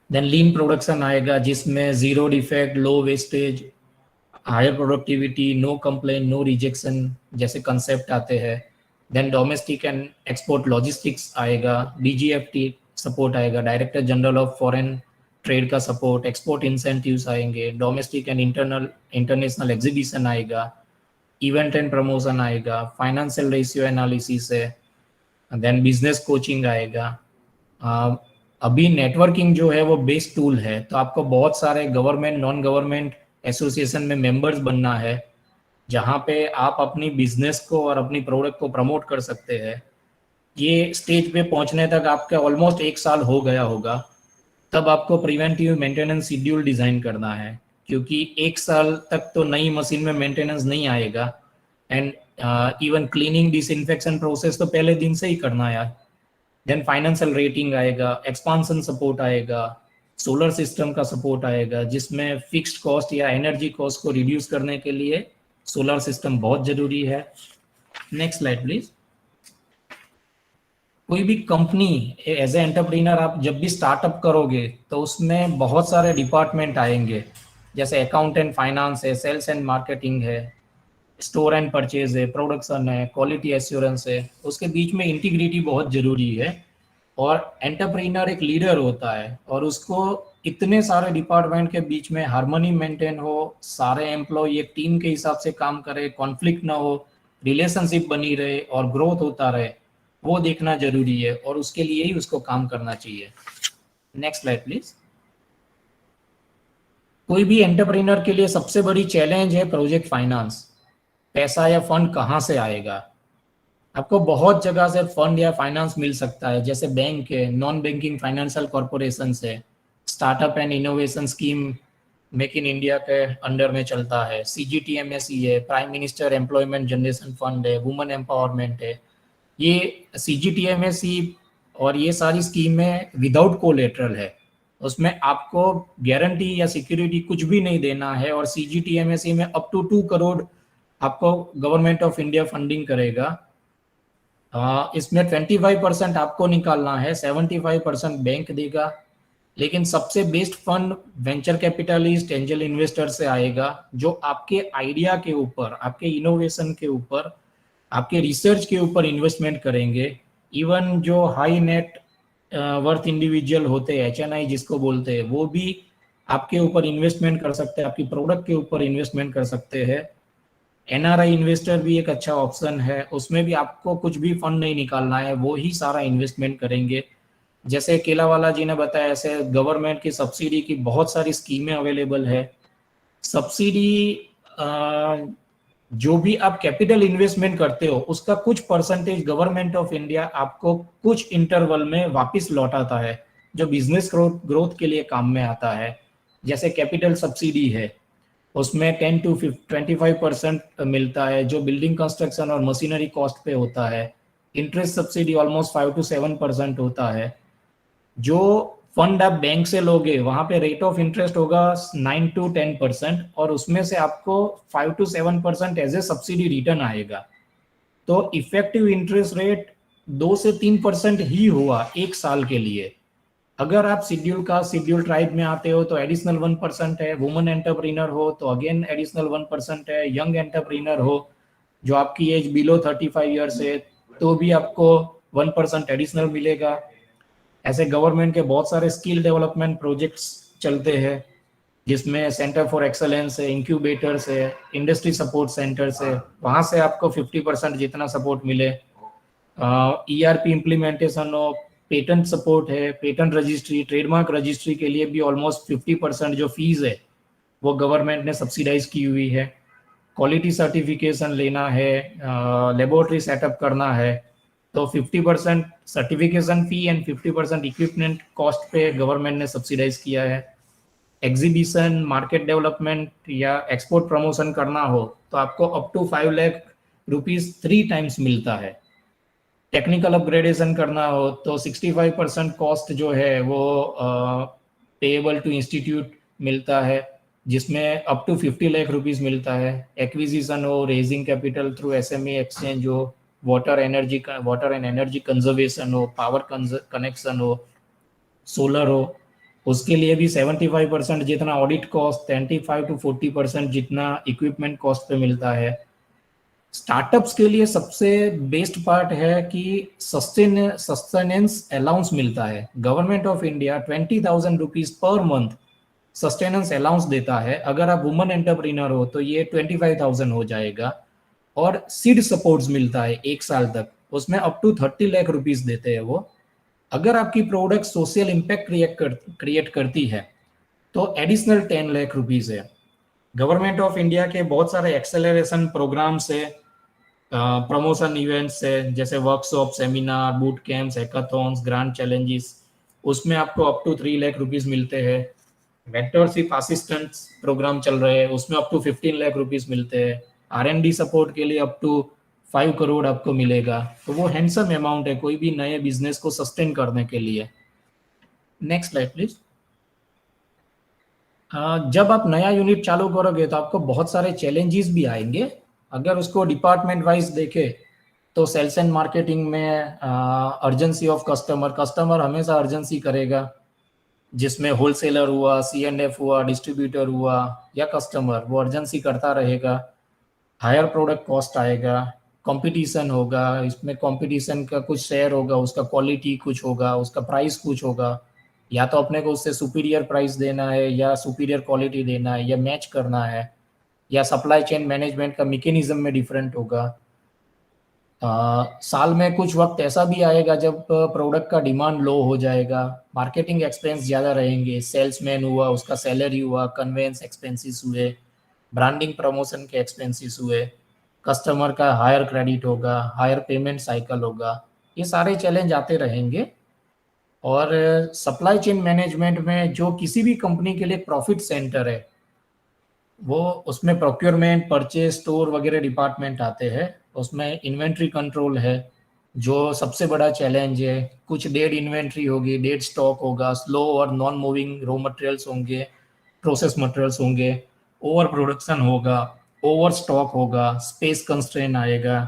Then lean production आएगा जिसमें zero defect, low wastage, higher productivity, no complain, no rejection जैसे कंसेप्ट आते हैं। Then domestic and export logistics आएगा, डीजीएफटी सपोर्ट आएगा, director general of foreign trade का सपोर्ट, एक्सपोर्ट इंसेंटिव्स आएंगे, domestic and international exhibition आएगा, इवेंट एंड प्रमोशन आएगा, financial ratio analysis है, देन बिजनेस कोचिंग आएगा। अभी नेटवर्किंग जो है वो बेस्ट टूल है, तो आपको बहुत सारे गवर्नमेंट, नॉन गवर्नमेंट एसोसिएशन में मेंबर्स बनना है जहाँ पे आप अपनी बिजनेस को और अपनी प्रोडक्ट को प्रमोट कर सकते हैं। ये स्टेज पे पहुंचने तक आपका ऑलमोस्ट 1 साल हो गया होगा, तब आपको प्रिवेंटिव मेंटेनेंस शेड्यूल डिजाइन करना है क्योंकि 1 साल तक तो नई मशीन में मेंटेनेंस नहीं आएगा and even cleaning, disinfection process तो पहले दिन से ही करना है। देन फाइनेंशियल रेटिंग आएगा, एक्सपांशन सपोर्ट आएगा, सोलर सिस्टम का सपोर्ट आएगा जिसमें फिक्स्ड कॉस्ट या एनर्जी कॉस्ट को रिड्यूस करने के लिए सोलर सिस्टम बहुत जरूरी है। Next slide please. कोई भी कंपनी एज ए एंटरप्रेन्योर आप जब भी स्टार्टअप करोगे तो उसमें बहुत सारे डिपार्टमेंट आएंगे, जैसे अकाउंट एंड फाइनेंस है, सेल्स एंड मार्केटिंग है, स्टोर एंड परचेज है, प्रोडक्शन है, क्वालिटी एश्योरेंस है। उसके बीच में इंटीग्रिटी बहुत जरूरी है और एंटरप्रेन्योर एक लीडर होता है और उसको इतने सारे डिपार्टमेंट के बीच में हार्मनी मेंटेन हो, सारे एम्प्लॉय एक टीम के हिसाब से काम करे, कॉन्फ्लिक्ट ना हो, रिलेशनशिप बनी रहे और ग्रोथ होता रहे, वो देखना जरूरी है और उसके लिए ही उसको काम करना चाहिए। Next slide please. कोई भी एंटरप्रेन्योर के लिए सबसे बड़ी चैलेंज है प्रोजेक्ट फाइनेंस। पैसा या फंड कहाँ से आएगा? आपको बहुत जगह से फंड या फाइनेंस मिल सकता है, जैसे बैंक है, नॉन बैंकिंग फाइनेंशियल कॉर्पोरेशन है, startup and innovation scheme make in India के अंडर में चलता है, CGTMSE है, prime minister employment generation fund है, वुमेन एम्पावरमेंट है। ये CGTMSE और ये सारी स्कीमें विदाउट कोलेटरल है, उसमें आपको गारंटी या सिक्योरिटी कुछ भी नहीं देना है और CGTMSE में अप टू 2 करोड़ आपको गवर्नमेंट ऑफ इंडिया फंडिंग करेगा। इसमें 25% आपको निकालना है, 75% बैंक देगा, लेकिन सबसे best fund venture capitalist, angel investor से आएगा जो आपके आइडिया के ऊपर, आपके इनोवेशन के ऊपर, आपके रिसर्च के ऊपर इन्वेस्टमेंट करेंगे। इवन जो हाई नेट वर्थ इंडिविजुअल होते हैं, HNI जिसको बोलते हैं, वो भी आपके ऊपर इन्वेस्टमेंट कर सकते हैं, आपकी प्रोडक्ट के ऊपर इन्वेस्टमेंट कर सकते हैं। NRI इन्वेस्टर भी एक अच्छा ऑप्शन है, उसमें भी आपको कुछ भी फंड नहीं निकालना है, वो ही सारा इन्वेस्टमेंट करेंगे। जैसे केलावाला जी ने बताया, ऐसे गवर्नमेंट की सब्सिडी की बहुत सारी स्कीमें अवेलेबल है। सब्सिडी जो भी आप कैपिटल इन्वेस्टमेंट करते हो उसका कुछ परसेंटेज गवर्नमेंट ऑफ इंडिया आपको कुछ इंटरवल में वापस लौटाता है, जो बिजनेस ग्रोथ के लिए काम में आता है। जैसे कैपिटल सब्सिडी है, उसमें 10 to 25% मिलता है, जो बिल्डिंग कंस्ट्रक्शन और मशीनरी कॉस्ट पे होता है। इंटरेस्ट सब्सिडी ऑलमोस्ट 5 to 7% होता है। जो फंड आप बैंक से लोगे वहां पे रेट ऑफ इंटरेस्ट होगा 9 to 10%, और उसमें से आपको 5 to 7% as a subsidy return आएगा। तो इफेक्टिव इंटरेस्ट रेट 2 से 3% ही हुआ एक साल के लिए। अगर आप शेड्यूल ट्राइब में आते हो तो एडिशनल 1% है, वुमन एंटरप्रीनर हो तो अगेन एडिशनल 1% है, यंग एंटरप्रीनर हो जो आपकी एज बिलो 35 ईयर्स है तो भी आपको 1% एडिशनल मिलेगा। ऐसे गवर्नमेंट के बहुत सारे स्किल डेवलपमेंट प्रोजेक्ट्स चलते हैं जिसमें सेंटर फॉर एक्सलेंस है, इंक्यूबेटर्स है, इंडस्ट्री सपोर्ट सेंटर्स है, वहां से आपको 50% जितना सपोर्ट मिले। ERP इम्प्लीमेंटेशन हो, पेटेंट सपोर्ट है, पेटेंट रजिस्ट्री, ट्रेडमार्क रजिस्ट्री के लिए भी ऑलमोस्ट 50% जो फीस है वो गवर्नमेंट ने सब्सिडाइज की हुई है। क्वालिटी सर्टिफिकेशन लेना है, लेबोरेटरी सेटअप करना है तो 50% certification fee and 50% equipment cost पे गवर्नमेंट ने सब्सिडाइज किया है। एग्जीबिशन, मार्केट डेवलपमेंट या एक्सपोर्ट प्रमोशन करना हो तो आपको up to 5 lakh rupees 3 times मिलता है। टेक्निकल अपग्रेडेशन करना हो तो 65% कॉस्ट जो है वो पेएबल टू इंस्टीट्यूट मिलता है, जिसमें अप टू 50 लाख रुपीज मिलता है। एक्विजिशन हो, raising capital through SME exchange हो, वाटर एंड एनर्जी कंजर्वेशन हो, पावर कनेक्शन हो, सोलर हो, उसके लिए भी 75% जितना ऑडिट कॉस्ट, 25 to 40% जितना इक्विपमेंट कॉस्ट पे मिलता है। स्टार्टअप्स के लिए सबसे बेस्ट पार्ट है कि सस्टेनेंस अलाउंस मिलता है। Government of India 20,000 rupees per month sustenance allowance देता है। अगर आप वुमन एंटरप्रीनर हो तो ये 25,000 हो जाएगा। और सीड सपोर्ट्स मिलता है 1 साल तक, उसमें अप टू 30 लाख रुपीज देते हैं वो। अगर आपकी प्रोडक्ट सोशल इम्पैक्ट क्रिएट करती है तो एडिशनल 10 लाख रुपीज है। गवर्नमेंट ऑफ इंडिया के बहुत सारे एक्सेलरेशन प्रोग्राम्स है, प्रमोशन इवेंट्स है, जैसे workshop, seminar, boot camps, hackathons, grand challenges, उसमें आपको अप टू 3 लाख रुपीज मिलते हैं। मेंटरशिप असिस्टेंट्स प्रोग्राम चल रहे हैं, उसमें अप टू 15 लाख रुपीज मिलते हैं। R&D सपोर्ट के लिए अप टू 5 करोड़ आपको मिलेगा। तो वो हैंडसम अमाउंट है कोई भी नए बिजनेस को सस्टेन करने के लिए। Next slide please. जब आप नया यूनिट चालू करोगे तो आपको बहुत सारे चैलेंजेस भी आएंगे। अगर उसको डिपार्टमेंट वाइज देखे तो सेल्स एंड मार्केटिंग में अर्जेंसी ऑफ कस्टमर हमेशा अर्जेंसी करेगा, जिसमें होलसेलर हुआ, C&F हुआ, डिस्ट्रीब्यूटर हुआ या कस्टमर, वो अर्जेंसी करता रहेगा। हायर प्रोडक्ट कॉस्ट आएगा, कंपटीशन होगा, इसमें कंपटीशन का कुछ शेयर होगा, उसका क्वालिटी कुछ होगा, उसका प्राइस कुछ होगा। या तो अपने को उससे सुपीरियर प्राइस देना है या सुपीरियर क्वालिटी देना है या मैच करना है, या सप्लाई चेन मैनेजमेंट का मैकेनिज्म में डिफरेंट होगा। साल में कुछ वक्त ऐसा भी आएगा जब प्रोडक्ट का डिमांड लो हो जाएगा, मार्केटिंग एक्सपेंस ज़्यादा रहेंगे, सेल्समैन हुआ, उसका सैलरी हुआ, कन्वेंस एक्सपेंसेस हुए, ब्रांडिंग प्रमोशन के एक्सपेंसेस हुए, कस्टमर का हायर क्रेडिट होगा, हायर पेमेंट साइकिल होगा। ये सारे चैलेंज आते रहेंगे। और सप्लाई चेन मैनेजमेंट में जो किसी भी कंपनी के लिए प्रॉफिट सेंटर है वो उसमें प्रोक्योरमेंट, परचेज, स्टोर वगैरह डिपार्टमेंट आते हैं। उसमें इन्वेंट्री कंट्रोल है जो सबसे बड़ा चैलेंज है। कुछ डेड इन्वेंट्री होगी, डेड स्टॉक होगा, स्लो और नॉन मूविंग रॉ मटेरियल्स होंगे, प्रोसेस मटेरियल्स होंगे, ओवर प्रोडक्शन होगा, ओवर स्टॉक होगा, स्पेस कंस्ट्रेन आएगा,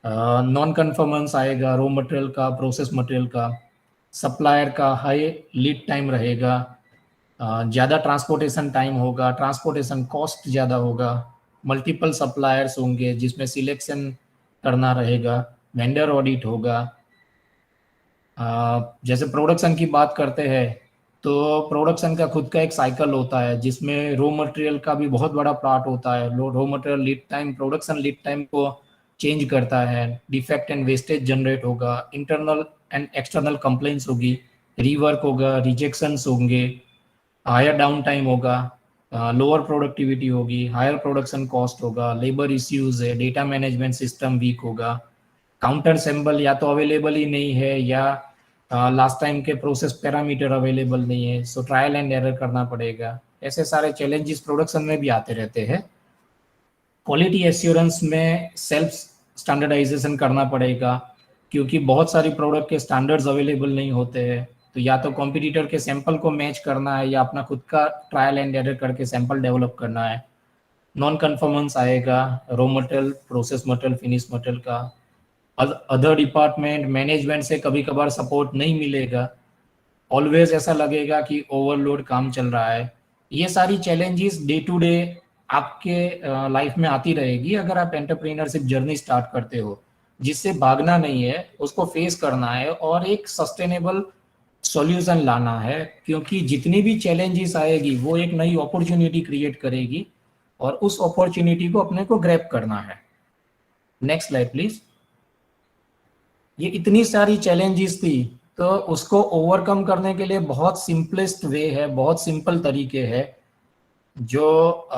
नॉन कन्फर्मेंस आएगा रॉ मटेरियल का, प्रोसेस मटेरियल का, सप्लायर का हाई लीड टाइम रहेगा, ज़्यादा ट्रांसपोर्टेशन टाइम होगा, ट्रांसपोर्टेशन कॉस्ट ज़्यादा होगा, मल्टीपल सप्लायर्स होंगे जिसमें सिलेक्शन करना रहेगा, वेंडर ऑडिट होगा। जैसे प्रोडक्शन की बात करते हैं तो प्रोडक्शन का खुद का एक साइकिल होता है जिसमें रॉ मटेरियल का भी बहुत बड़ा पार्ट होता है। Raw material lead time, production lead time को चेंज करता है, डिफेक्ट एंड वेस्टेज जनरेट होगा, इंटरनल एंड एक्सटर्नल कंप्लेंट्स होगी, रीवर्क होगा, रिजेक्शंस होंगे, हायर डाउन टाइम होगा। लोअर प्रोडक्टिविटी होगी, हायर प्रोडक्शन कॉस्ट होगा, लेबर इश्यूज है, डेटा मैनेजमेंट सिस्टम वीक होगा, काउंटर सैंपल या तो अवेलेबल ही नहीं है या लास्ट टाइम के प्रोसेस पैरामीटर अवेलेबल नहीं है, सो ट्रायल एंड एरर करना पड़ेगा। ऐसे सारे चैलेंजेस प्रोडक्शन में भी आते रहते हैं। क्वालिटी एश्योरेंस में सेल्फ स्टैंडर्डाइजेशन करना पड़ेगा, क्योंकि बहुत सारी प्रोडक्ट के स्टैंडर्ड्स अवेलेबल नहीं होते हैं, तो या तो कॉम्पिटिटर के सैंपल को मैच करना है या अपना खुद का ट्रायल एंड एरर करके सैंपल डेवलप करना है। नॉन कन्फर्मेंस आएगा raw material, process material, finish material का। अदर डिपार्टमेंट मैनेजमेंट से कभी कभार सपोर्ट नहीं मिलेगा, ऑलवेज ऐसा लगेगा कि ओवरलोड काम चल रहा है। ये सारी चैलेंजेस डे टू डे आपके लाइफ में आती रहेगी अगर आप एंटरप्रेन्योरशिप जर्नी स्टार्ट करते हो। जिससे भागना नहीं है, उसको फेस करना है और एक सस्टेनेबल सॉल्यूशन लाना है, क्योंकि जितनी भी चैलेंजेस आएगी वो एक नई अपॉर्चुनिटी क्रिएट करेगी और उस अपॉर्चुनिटी को अपने को ग्रैब करना है। Next slide please. ये इतनी सारी चैलेंजेस थी, तो उसको ओवरकम करने के लिए बहुत सिंपलेस्ट वे है, बहुत सिंपल तरीके है। जो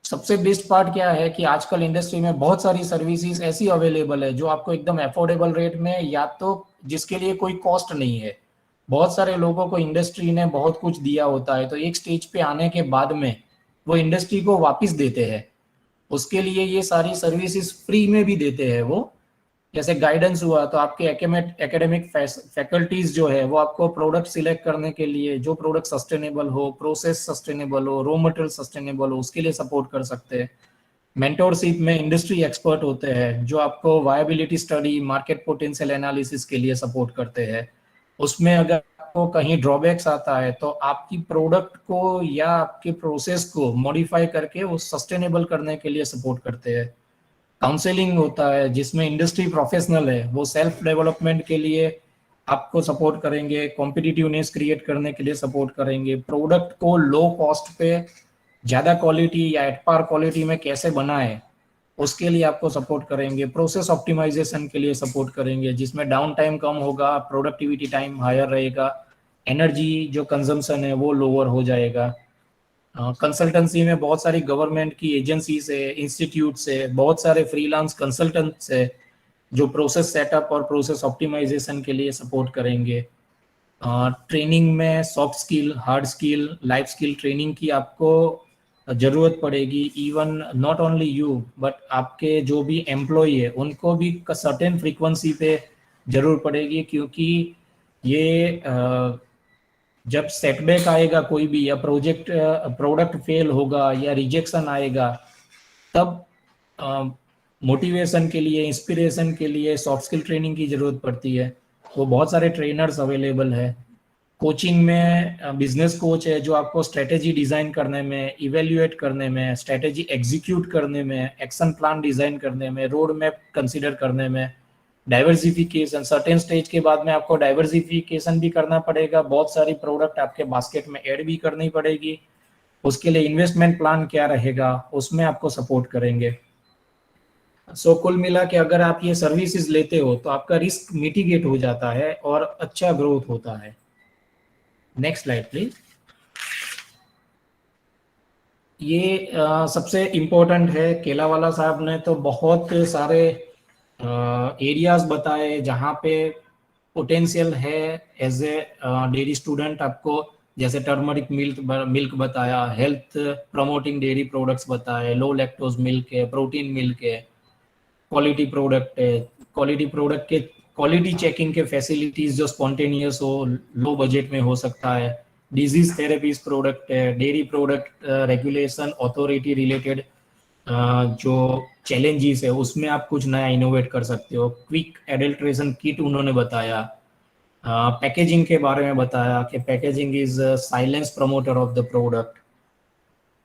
सबसे बेस्ट पार्ट क्या है कि आजकल इंडस्ट्री में बहुत सारी सर्विसेज ऐसी अवेलेबल है जो आपको एकदम अफोर्डेबल रेट में, या तो जिसके लिए कोई कॉस्ट नहीं है। बहुत सारे लोगों को इंडस्ट्री ने बहुत कुछ दिया होता है, तो एक स्टेज पे आने के बाद में वो इंडस्ट्री को वापस देते हैं। उसके लिए ये सारी सर्विसेज फ्री में भी देते हैं वो। जैसे गाइडेंस हुआ, तो आपके एकेडमिक फैकल्टीज जो है वो आपको प्रोडक्ट सिलेक्ट करने के लिए, जो प्रोडक्ट सस्टेनेबल हो, प्रोसेस सस्टेनेबल हो, रॉ मटेरियल सस्टेनेबल हो, उसके लिए सपोर्ट कर सकते हैं। मेंटोरशिप में इंडस्ट्री एक्सपर्ट होते हैं जो आपको viability study, market potential analysis के लिए सपोर्ट करते हैं। उसमें अगर आपको कहीं ड्रॉबैक्स आता है तो आपकी प्रोडक्ट को या आपके प्रोसेस को मॉडिफाई करके वो सस्टेनेबल करने के लिए सपोर्ट करते हैं। काउंसलिंग होता है जिसमें इंडस्ट्री प्रोफेशनल है वो सेल्फ डेवलपमेंट के लिए आपको सपोर्ट करेंगे, कॉम्पिटिटिवनेस क्रिएट करने के लिए सपोर्ट करेंगे, प्रोडक्ट को लो कॉस्ट पे ज़्यादा क्वालिटी या एट पार क्वालिटी में कैसे बनाए उसके लिए आपको सपोर्ट करेंगे, प्रोसेस ऑप्टिमाइजेशन के लिए सपोर्ट करेंगे जिसमें डाउन टाइम कम होगा, प्रोडक्टिविटी टाइम हायर रहेगा, एनर्जी जो कंजम्पशन है वो लोअर हो जाएगा। कंसल्टेंसी में बहुत सारी गवर्नमेंट की एजेंसी से, इंस्टीट्यूट से, बहुत सारे फ्रीलांस कंसल्टेंट्स है जो प्रोसेस सेटअप और प्रोसेस ऑप्टिमाइजेशन के लिए सपोर्ट करेंगे। ट्रेनिंग में soft skill, hard skill, life skill training की आपको ज़रूरत पड़ेगी। Even not only you but आपके जो भी एम्प्लॉय है उनको भी सर्टेन फ्रीक्वेंसी पे ज़रूर पड़ेगी, क्योंकि ये जब सेटबैक आएगा कोई भी, या प्रोडक्ट फेल होगा या रिजेक्शन आएगा, तब मोटिवेशन के लिए, इंस्पिरेशन के लिए सॉफ्ट स्किल ट्रेनिंग की ज़रूरत पड़ती है। वो बहुत सारे ट्रेनर्स अवेलेबल है। कोचिंग में बिजनेस कोच है जो आपको स्ट्रेटेजी डिज़ाइन करने में, इवेल्युएट करने में, स्ट्रेटेजी एग्जीक्यूट करने में, एक्शन प्लान डिज़ाइन करने में, रोड मैप कंसिडर करने में, डाइवर्सिफिकेशन, सर्टेन स्टेज के बाद में आपको डाइवर्सिफिकेशन भी करना पड़ेगा, बहुत सारी प्रोडक्ट आपके बास्केट में ऐड भी करनी पड़ेगी, उसके लिए इन्वेस्टमेंट प्लान क्या रहेगा उसमें आपको सपोर्ट करेंगे। सो कुल मिला के अगर आप ये सर्विसेज लेते हो तो आपका रिस्क मिटिगेट हो जाता है और अच्छा ग्रोथ होता है। Next slide please. ये सबसे इम्पोर्टेंट है। केलावाला साहब ने तो बहुत सारे एरियाज बताए जहाँ पे पोटेंशियल है एज ए डेयरी स्टूडेंट आपको, जैसे टर्मरिक मिल्क बताया, हेल्थ प्रमोटिंग डेयरी प्रोडक्ट्स बताए, लो लैक्टोज मिल्क है, प्रोटीन मिल्क है, क्वालिटी प्रोडक्ट है, क्वालिटी प्रोडक्ट के क्वालिटी चेकिंग के फैसिलिटीज जो स्पॉन्टेनियस हो, लो बजट में हो सकता है, डिजीज थेरेपीज प्रोडक्ट है, dairy product regulation authority related जो चैलेंजेस है उसमें आप कुछ नया इनोवेट कर सकते हो। क्विक एडल्ट्रेशन किट उन्होंने बताया, पैकेजिंग के बारे में बताया कि packaging is silence promoter of the product.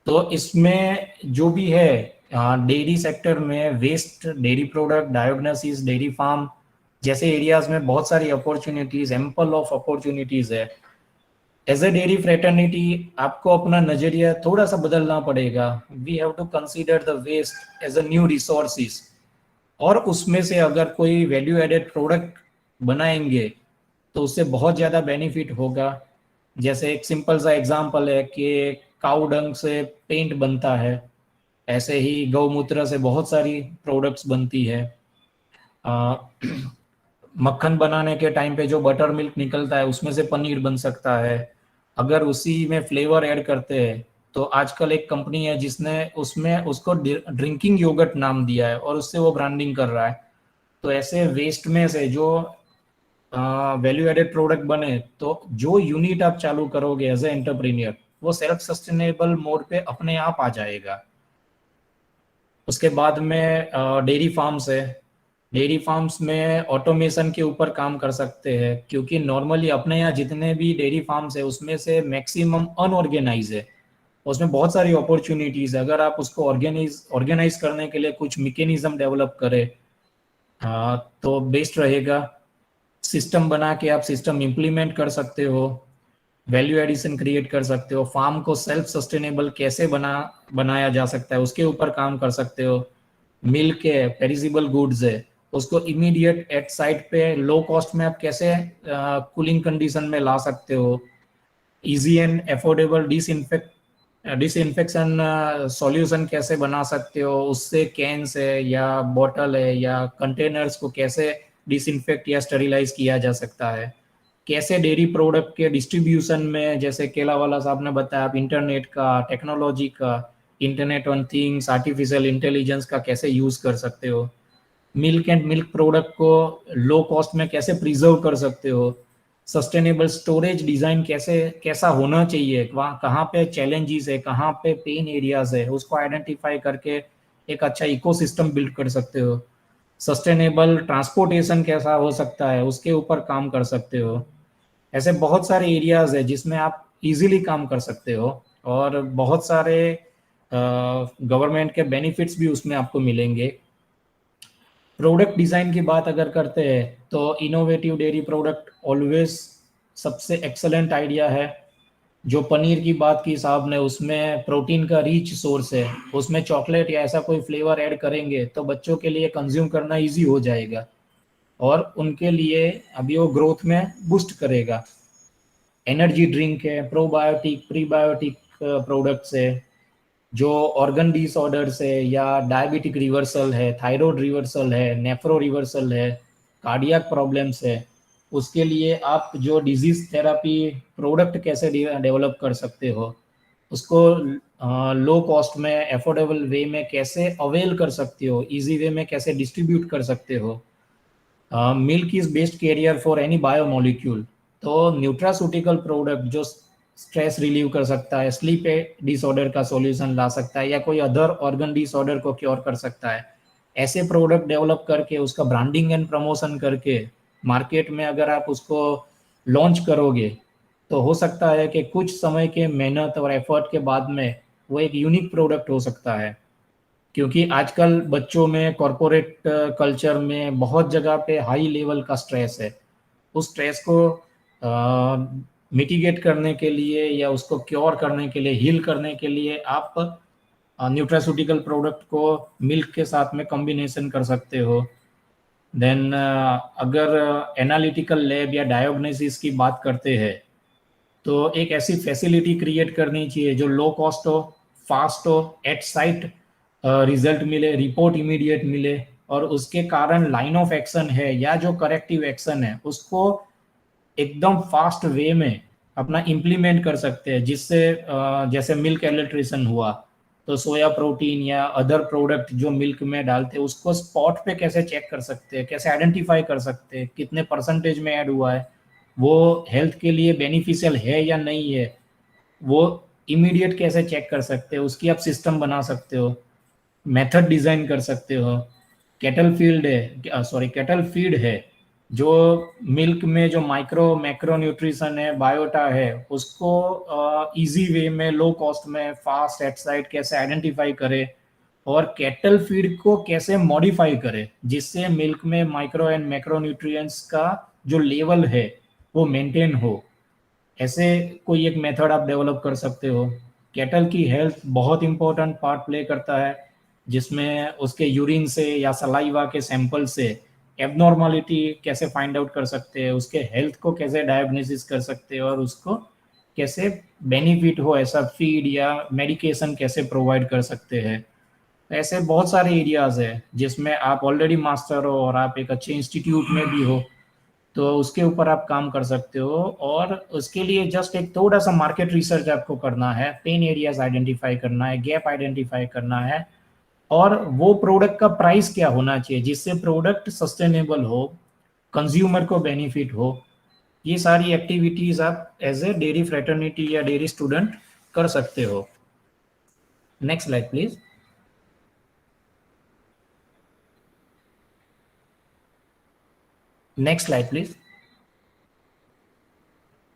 तो इसमें जो भी है डेयरी सेक्टर में waste dairy product, diagnosis, dairy farm जैसे एरियाज में बहुत सारी अपॉर्चुनिटीज, एम्पल ऑफ अपॉर्चुनिटीज है। एज ए डेयरी फ्रेटर्निटी आपको अपना नजरिया थोड़ा सा बदलना पड़ेगा। We have to consider the waste as a new resources, और उसमें से अगर कोई वैल्यू एडेड प्रोडक्ट बनाएंगे तो उससे बहुत ज़्यादा बेनिफिट होगा। जैसे एक सिंपल सा एग्जांपल है कि काऊ डंग से पेंट बनता है, ऐसे ही गौमूत्र से बहुत सारी प्रोडक्ट्स बनती है। मक्खन बनाने के टाइम पे जो बटर मिल्क निकलता है उसमें से पनीर बन सकता है। अगर उसी में फ्लेवर ऐड करते हैं तो आजकल एक कंपनी है जिसने उसमें उसको ड्रिंकिंग योगर्ट नाम दिया है और उससे वो ब्रांडिंग कर रहा है। तो ऐसे वेस्ट में से जो वैल्यू एडेड प्रोडक्ट बने, तो जो यूनिट आप चालू करोगे एज ए एंटरप्रेन्योर वो सेल्फ सस्टेनेबल मोड पे अपने आप आ जाएगा। उसके बाद में डेयरी फार्म्स है। डेयरी फार्म्स में ऑटोमेशन के ऊपर काम कर सकते हैं, क्योंकि नॉर्मली अपने यहाँ जितने भी डेयरी फार्म्स है उसमें से मैक्सिमम अनऑर्गेनाइज है। उसमें बहुत सारी अपॉर्चुनिटीज है, अगर आप उसको ऑर्गेनाइज करने के लिए कुछ मैकेनिज्म डेवलप करें तो बेस्ट रहेगा। सिस्टम बना के आप सिस्टम इम्प्लीमेंट कर सकते हो, वैल्यू एडिशन क्रिएट कर सकते हो, फार्म को सेल्फ सस्टेनेबल कैसे बनाया जा सकता है उसके ऊपर काम कर सकते हो। मिल्क है, पेरिसेबल गुड्स है, उसको इमीडिएट एट साइट पे लो कॉस्ट में आप कैसे कूलिंग कंडीशन में ला सकते हो। Easy and affordable disinfection solution कैसे बना सकते हो, उससे कैंस है या बॉटल है या कंटेनर्स को कैसे डिसइंफेक्ट या स्टरिलाइज किया जा सकता है। कैसे डेयरी प्रोडक्ट के डिस्ट्रीब्यूशन में, जैसे केला वाला साहब ने बताया, आप इंटरनेट का, टेक्नोलॉजी का, internet on things, artificial intelligence का कैसे यूज कर सकते हो। मिल्क एंड मिल्क प्रोडक्ट को लो कॉस्ट में कैसे प्रिजर्व कर सकते हो। सस्टेनेबल स्टोरेज डिजाइन कैसा होना चाहिए, वहाँ कहाँ पे चैलेंजेस है, कहाँ पे पेन एरियाज है, उसको आइडेंटिफाई करके एक अच्छा इकोसिस्टम बिल्ड कर सकते हो। सस्टेनेबल ट्रांसपोर्टेशन कैसा हो सकता है उसके ऊपर काम कर सकते हो। ऐसे बहुत सारे एरियाज है जिसमें आप इजीली काम कर सकते हो और बहुत सारे गवर्नमेंट के बेनिफिट्स भी उसमें आपको मिलेंगे। प्रोडक्ट डिजाइन की बात अगर करते हैं तो इनोवेटिव डेयरी प्रोडक्ट ऑलवेज सबसे एक्सलेंट आइडिया है। जो पनीर की बात की साहब ने, उसमें प्रोटीन का रिच सोर्स है, उसमें चॉकलेट या ऐसा कोई फ्लेवर ऐड करेंगे तो बच्चों के लिए कंज्यूम करना इजी हो जाएगा और उनके लिए अभी वो ग्रोथ में बूस्ट करेगा। एनर्जी ड्रिंक है, प्रोबायोटिक प्रीबायोटिक प्रोडक्ट्स है। जो ऑर्गन डिसऑर्डर्स है या डायबिटिक रिवर्सल है, थायराइड रिवर्सल है, नेफ्रो रिवर्सल है, कार्डियक प्रॉब्लम्स है, उसके लिए आप जो डिजीज थेरापी प्रोडक्ट कैसे डेवलप कर सकते हो, उसको लो कॉस्ट में अफोर्डेबल वे में कैसे अवेल कर सकते हो, इजी वे में कैसे डिस्ट्रीब्यूट कर सकते हो। Milk is best carrier for any biomolecule. तो न्यूट्रासूटिकल प्रोडक्ट जो स्ट्रेस रिलीव कर सकता है, स्लीप डिसऑर्डर का सॉल्यूशन ला सकता है या कोई अदर ऑर्गन डिसऑर्डर को क्योर कर सकता है, ऐसे प्रोडक्ट डेवलप करके उसका ब्रांडिंग एंड प्रमोशन करके मार्केट में अगर आप उसको लॉन्च करोगे तो हो सकता है कि कुछ समय के मेहनत और एफर्ट के बाद में वो एक यूनिक प्रोडक्ट हो सकता है। क्योंकि आजकल बच्चों में कॉरपोरेट कल्चर में बहुत जगह पे हाई लेवल का स्ट्रेस है। उस स्ट्रेस को मिटिगेट करने के लिए या उसको क्योर करने के लिए, हील करने के लिए आप न्यूट्रासूटिकल प्रोडक्ट को मिल्क के साथ में कॉम्बिनेशन कर सकते हो। देन अगर एनालिटिकल लैब या डायग्नोसिस की बात करते हैं तो एक ऐसी फैसिलिटी क्रिएट करनी चाहिए जो लो कॉस्ट हो, फास्ट हो, एट साइट रिजल्ट मिले, रिपोर्ट इमीडिएट मिले और उसके कारण लाइन ऑफ एक्शन है या जो करेक्टिव एक्शन है उसको एकदम फास्ट वे में अपना इम्प्लीमेंट कर सकते हैं। जिससे जैसे मिल्क एडल्ट्रेशन हुआ तो सोया प्रोटीन या अदर प्रोडक्ट जो मिल्क में डालते हैं उसको स्पॉट पे कैसे चेक कर सकते हैं, कैसे आइडेंटिफाई कर सकते हैं कितने परसेंटेज में ऐड हुआ है, वो हेल्थ के लिए बेनिफिशियल है या नहीं है, वो इमीडिएट कैसे चेक कर सकते हैं, उसकी आप सिस्टम बना सकते हो, मेथड डिजाइन कर सकते हो। कैटल फीड है जो मिल्क में जो माइक्रो मैक्रो न्यूट्रिशन है, बायोटा है, उसको इजी वे में लो कॉस्ट में फास्ट एट साइट कैसे आइडेंटिफाई करे और कैटल फीड को कैसे मॉडिफाई करे जिससे मिल्क में माइक्रो एंड मैक्रो न्यूट्रिएंट्स का जो लेवल है वो मेंटेन हो। ऐसे कोई एक मेथड आप डेवलप कर सकते हो। कैटल की हेल्थ बहुत इंपॉर्टेंट पार्ट प्ले करता है, जिसमें उसके यूरिन से या सलाइवा के सैंपल से एबनॉर्मलिटी कैसे फाइंड आउट कर सकते हैं, उसके हेल्थ को कैसे डायग्नोसिस कर सकते हैं और उसको कैसे बेनिफिट हो, ऐसा फीड या मेडिकेशन कैसे प्रोवाइड कर सकते हैं। ऐसे बहुत सारे एरियाज है जिसमें आप ऑलरेडी मास्टर हो और आप एक अच्छे इंस्टीट्यूट में भी हो, तो उसके ऊपर आप काम कर सकते हो। और उसके लिए जस्ट एक थोड़ा सा मार्केट रिसर्च आपको करना है, पेन एरियाज आइडेंटिफाई करना है, गैप आइडेंटिफाई करना है, और वो प्रोडक्ट का प्राइस क्या होना चाहिए जिससे प्रोडक्ट सस्टेनेबल हो, कंज्यूमर को बेनिफिट हो। ये सारी एक्टिविटीज आप एज ए डेयरी फ्रेटर्निटी या डेयरी स्टूडेंट कर सकते हो। Next slide please. Next slide please.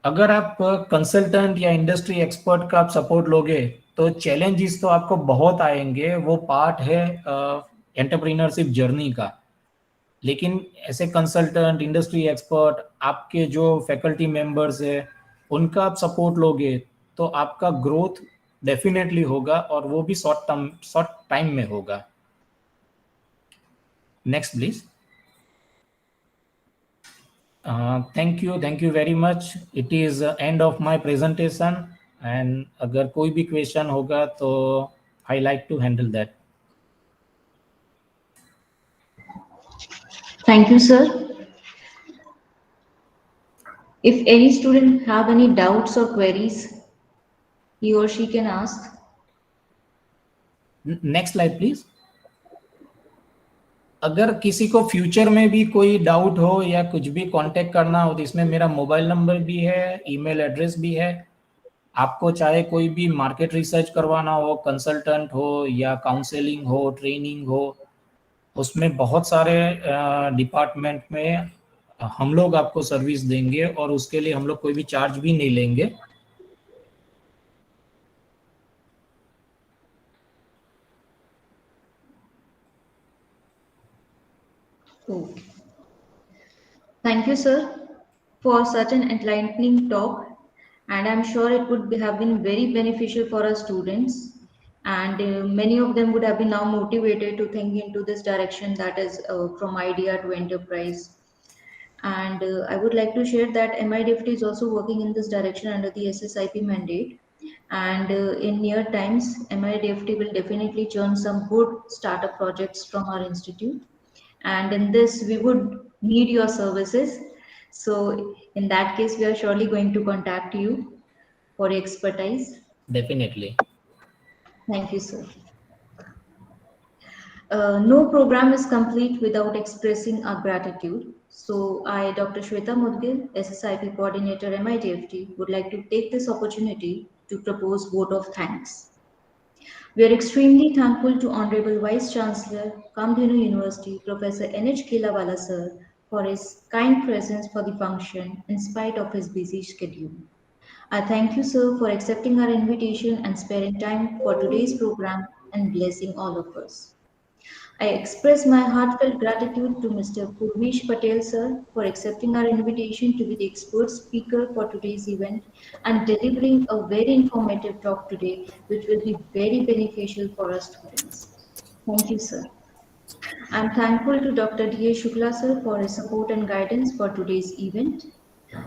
अगर आप कंसल्टेंट या इंडस्ट्री एक्सपर्ट का आप सपोर्ट लोगे तो चैलेंजेस तो आपको बहुत आएंगे, वो पार्ट है एंटरप्रेन्योरशिप जर्नी का। लेकिन ऐसे कंसल्टेंट, इंडस्ट्री एक्सपर्ट, आपके जो फैकल्टी मेंबर्स है, उनका आप सपोर्ट लोगे तो आपका ग्रोथ डेफिनेटली होगा, और वो भी शॉर्ट टाइम में होगा। Next please. Thank you very much. It is end of my presentation, and अगर कोई भी क्वेश्चन होगा तो I like to handle that. Thank you, sir. If any student have any doubts or queries, he or she can ask. Next slide please. अगर किसी को future में भी कोई डाउट हो या कुछ भी कांटेक्ट करना हो तो इसमें मेरा मोबाइल नंबर भी है, ईमेल एड्रेस भी है। आपको चाहे कोई भी मार्केट रिसर्च करवाना हो, कंसल्टेंट हो या काउंसलिंग हो, ट्रेनिंग हो, उसमें बहुत सारे डिपार्टमेंट में हम लोग आपको सर्विस देंगे, और उसके लिए हम लोग कोई भी चार्ज भी नहीं लेंगे। Okay. Thank you, sir, for such an enlightening talk, and I'm sure it would have been very beneficial for our students, and many of them would have been now motivated to think into this direction, that is from idea to enterprise. And I would like to share that MIDFT is also working in this direction under the SSIP mandate. And in near times, MIDFT will definitely churn some good startup projects from our institute. And in this, we would need your services. So in that case, we are surely going to contact you for expertise. Definitely. Thank you, sir. No program is complete without expressing our gratitude. So I, Dr. Shweta Mudgil, SSIP Coordinator, MIDFT, would like to take this opportunity to propose vote of thanks. We are extremely thankful to Honorable Vice Chancellor, Kamdhenu University, Professor N.H. Kelawala sir, for his kind presence for the function in spite of his busy schedule. I thank you, sir, for accepting our invitation and sparing time for today's program and blessing all of us. I express my heartfelt gratitude to Mr. Purvish Patel sir for accepting our invitation to be the expert speaker for today's event and delivering a very informative talk today, which will be very beneficial for our students. Thank you, sir. I'm thankful to Dr. D.A. Shukla sir for his support and guidance for today's event.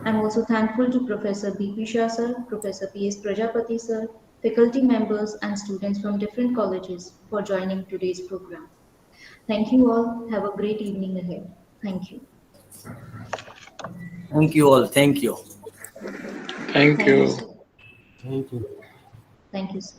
I'm also thankful to Professor B.P. Shah sir, Professor P.S. Prajapati sir, faculty members and students from different colleges for joining today's program. Thank you all. Have a great evening ahead. Thank you. Thank you all. Thank you. Thank you. Sir. Thank you. Thank you, sir.